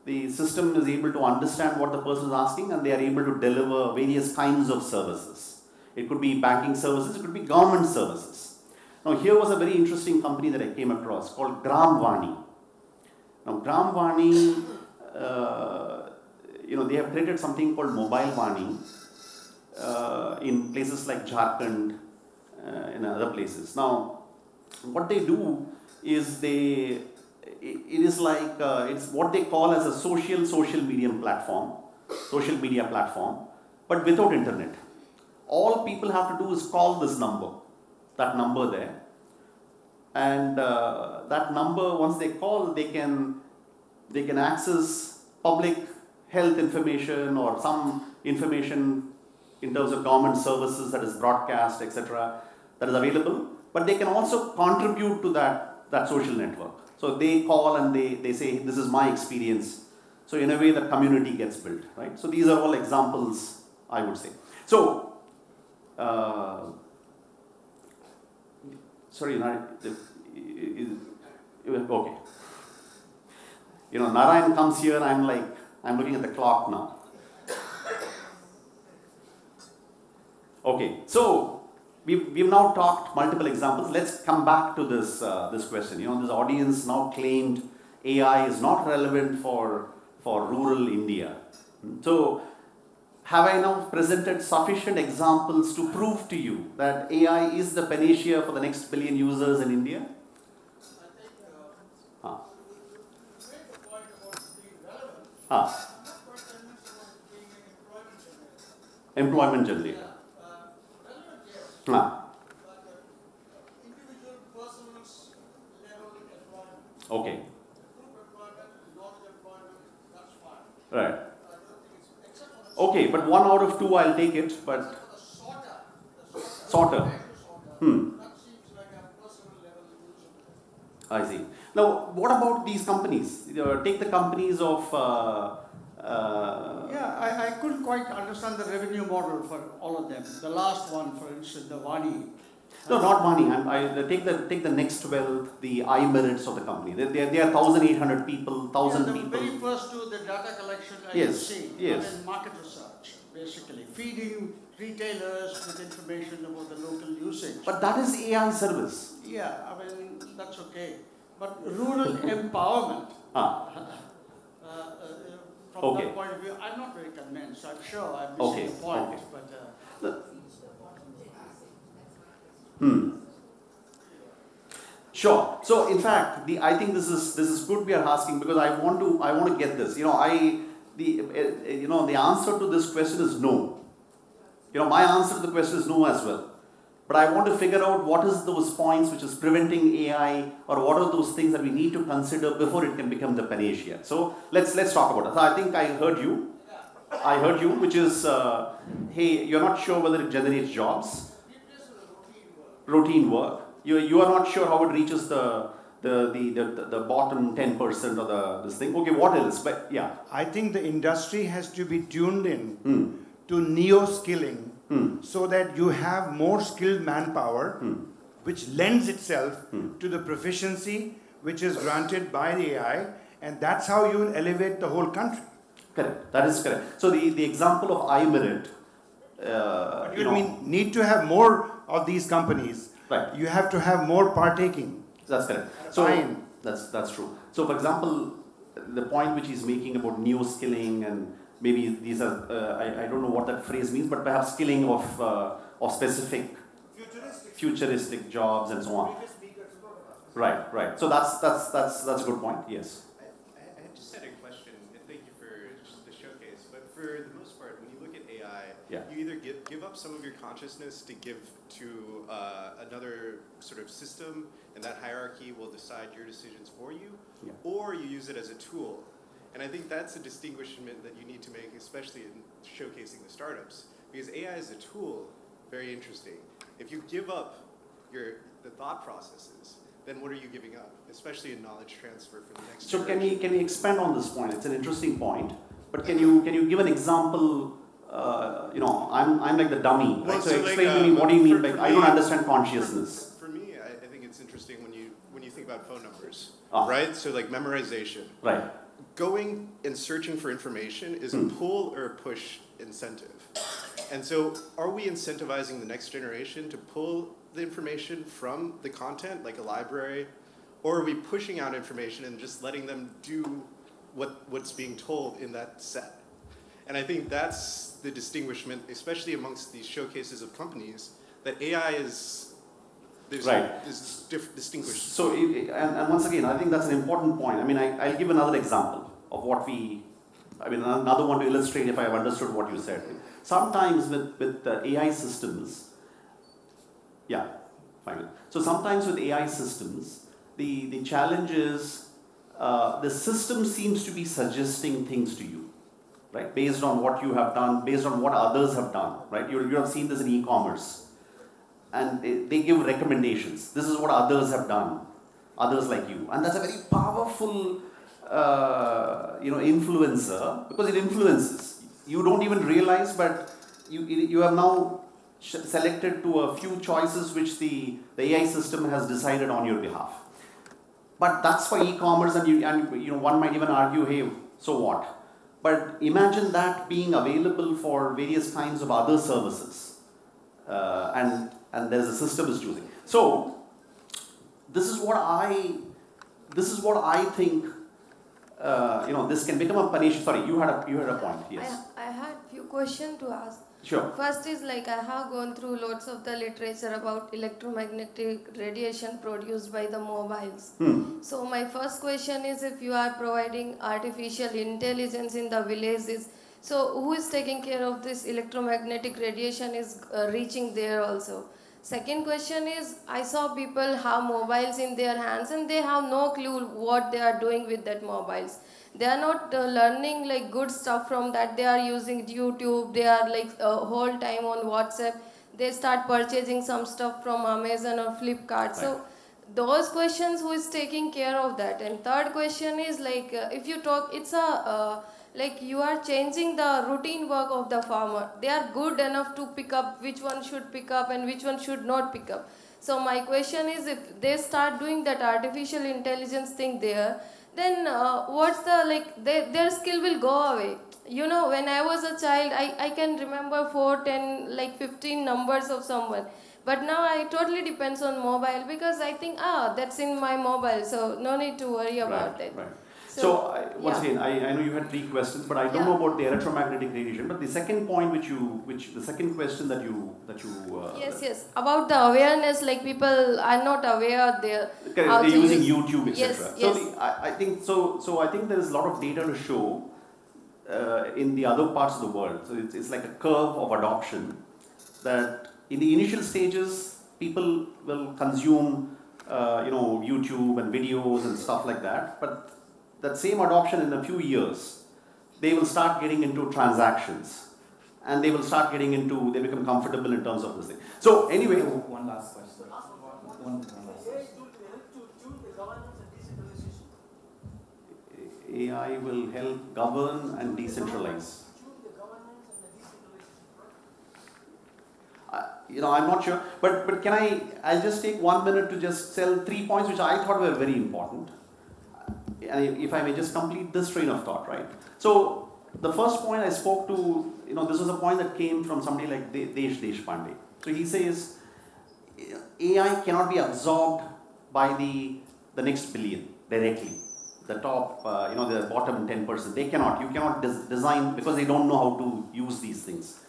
the system is able to understand what the person is asking, and they are able to deliver various kinds of services. It could be banking services, it could be government services. Now, here was a very interesting company that I came across called Gramvani. Now, Gramvani, they have created something called Mobile Vani in places like Jharkhand and other places. Now, what they do is it is like it's what they call as a social media platform, but without internet. All people have to do is call this number, that number there, and that number, once they call, they can access public health information or some information in terms of government services that is broadcast, etc., that is available, but they can also contribute to that social network. So they call and they say, this is my experience. So in a way, the community gets built, right? So these are all examples, I would say. So, sorry, okay. Narayan comes here, I'm looking at the clock now. Okay, so we've now talked multiple examples. Let's come back to this question. This audience now claimed AI is not relevant for rural India. So have I now presented sufficient examples to prove to you that AI is the panacea for the next billion users in India? Employment generator. Individual person's level employment. Okay. Group employment, knowledge employment, that's fine. Right. I don't think it's except for the Okay, but 1 out of 2 I'll take it, but the sorter. Sorter. That seems like a personal level usage. I see. Now, what about these companies? Take the companies of I couldn't quite understand the revenue model for all of them. The last one, for instance, the Vani. no, not money. I take the next wealth, the iMerits of the company. They are 1,800 people, 1,000 The people. very first two, the data collection, I Yes, see, yes. and then market research. basically, feeding retailers with information about the local usage. But that is AI service. Yeah, I mean, that's okay. But rural empowerment, from Okay. that point of view, I'm not very convinced. I'm sure I'm missing Okay, the point. okay. But Sure. So in fact, I think this is good we are asking, because I want to get this. The answer to this question is no. My answer to the question is no as well. But I want to figure out what is those points which is preventing AI, or what are those things that we need to consider before it can become the panacea. So let's talk about it. So I think I heard you, which is, hey, you're not sure whether it generates jobs, routine work. You are not sure how it reaches the bottom 10% or this thing. Okay, what else? But yeah, I think the industry has to be tuned in to neo-skilling, so that you have more skilled manpower, which lends itself to the proficiency which is granted by the AI, and that's how you will elevate the whole country. Correct. That is correct. So the example of iMerit, need to have more of these companies. Right. You have to have more partaking. That's correct. So Fine. that's true. So for example, the point which he's making about neo-skilling, and maybe these are I don't know what that phrase means, but perhaps skilling of specific futuristic jobs and so on. Right. So that's a good point. Yes. I just had a question, and thank you for the showcase. But for the most part, when you look at AI, you either give up some of your consciousness to give to another sort of system, and that hierarchy will decide your decisions for you, or you use it as a tool. And I think that's a distinguishment that you need to make, especially in showcasing the startups, because AI is a tool, very interesting. If you give up the thought processes, then what are you giving up, especially in knowledge transfer for the next So generation? can we expand on this point? It's an interesting point, but can you give an example? I'm like the dummy, right? So explain to me, what do you mean by, I don't understand consciousness. For me, I think it's interesting when you think about phone numbers, right? So like memorization. Right. Going and searching for information is a pull or a push incentive. And so are we incentivizing the next generation to pull the information from the content, like a library, or are we pushing out information and just letting them do what's being told in that set? And I think that's the distinguishment, especially amongst these showcases of companies, that AI is distinguished. So, and once again, I think that's an important point. I mean, I'll give another example of another one to illustrate if I have understood what you said. Sometimes with AI systems, so sometimes with AI systems, the challenge is the system seems to be suggesting things to you, right? Based on what you have done, based on what others have done, right? You have seen this in e-commerce. And they give recommendations. This is what others have done, others like you. And that's a very powerful influencer, because it influences. You don't even realize, but you have now selected to a few choices which the AI system has decided on your behalf. But that's for e-commerce, and one might even argue, hey, so what? But imagine that being available for various kinds of other services, and there's a system is choosing. So this is what I think. This can become a panacea. Sorry, you had a point. Yes. I had few questions to ask. Sure. First is I have gone through lots of the literature about electromagnetic radiation produced by the mobiles. So my first question is, if you are providing artificial intelligence in the villages, so who is taking care of this electromagnetic radiation is reaching there also? Second question is, I saw people have mobiles in their hands and they have no clue what they are doing with that mobiles. They are not learning good stuff from that. They are using YouTube. They are whole time on WhatsApp. They start purchasing some stuff from Amazon or Flipkart. So those questions, who is taking care of that? And third question is if you talk, it's a you are changing the routine work of the farmer. They are good enough to pick up which one should pick up and which one should not pick up. So my question is, if they start doing that artificial intelligence thing there, then what's the, like, their skill will go away. You know, when I was a child, I can remember 4, 10, like 15 numbers of someone. But now I totally depends on mobile because I think, that's in my mobile, so no need to worry about it. Right. So once yeah. again, I know you had 3 questions, but I don't know about the electromagnetic radiation. But the second point, the second question that you yes, about the awareness, like people are not aware they're using YouTube, etc. Yes, so I think so. I think there is a lot of data to show in the other parts of the world. So it's like a curve of adoption that in the initial stages, people will consume YouTube and videos and stuff like that. But that same adoption in a few years, they will start getting into transactions. And they will start getting into, they become comfortable in terms of this thing. So anyway. One last question. One last question. AI will help govern and decentralize. I'm not sure, but can I'll just take 1 minute to just tell 3 points which I thought were very important. If I may just complete this train of thought, right? So the first point I spoke to, this was a point that came from somebody like Deshpande. So he says, AI cannot be absorbed by the next billion directly. The top, the bottom 10%, they cannot. You cannot design because they don't know how to use these things.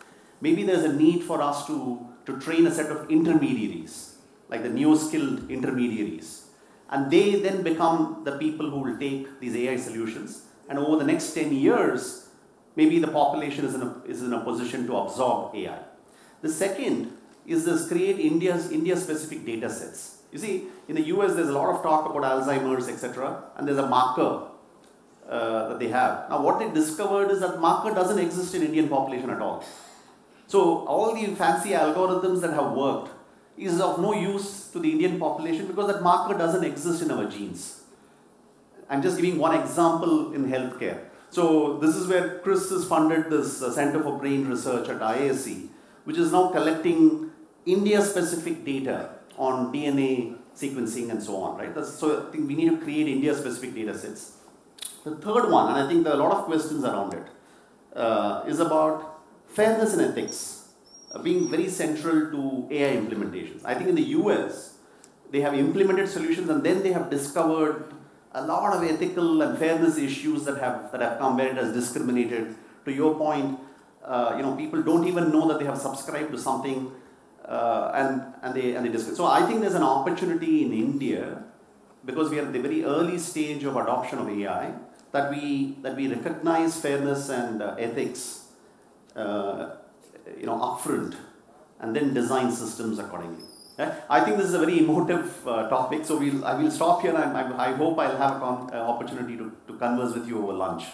Maybe there's a need for us to train a set of intermediaries, like the neo-skilled intermediaries. And they then become the people who will take these AI solutions. And over the next 10 years, maybe the population is in a position to absorb AI. The second is this create India-specific data sets. You see, in the US, there's a lot of talk about Alzheimer's, etc. And there's a marker that they have. Now, what they discovered is that marker doesn't exist in Indian population at all. So all the fancy algorithms that have worked is of no use to the Indian population because that marker doesn't exist in our genes. I'm just giving one example in healthcare. So this is where Chris has funded this Center for Brain Research at IISc, which is now collecting India-specific data on DNA sequencing and so on, right? So I think we need to create India-specific data sets. The third one, and I think there are a lot of questions around it, is about fairness and ethics being very central to AI implementations. I think in the US, they have implemented solutions and then they have discovered a lot of ethical and fairness issues that have come where it has discriminated. To your point, people don't even know that they have subscribed to something and they discriminate. So I think there's an opportunity in India because we are at the very early stage of adoption of AI that we recognize fairness and ethics upfront and then design systems accordingly. I think this is a very emotive topic, so I will stop here and I hope I'll have an opportunity to converse with you over lunch.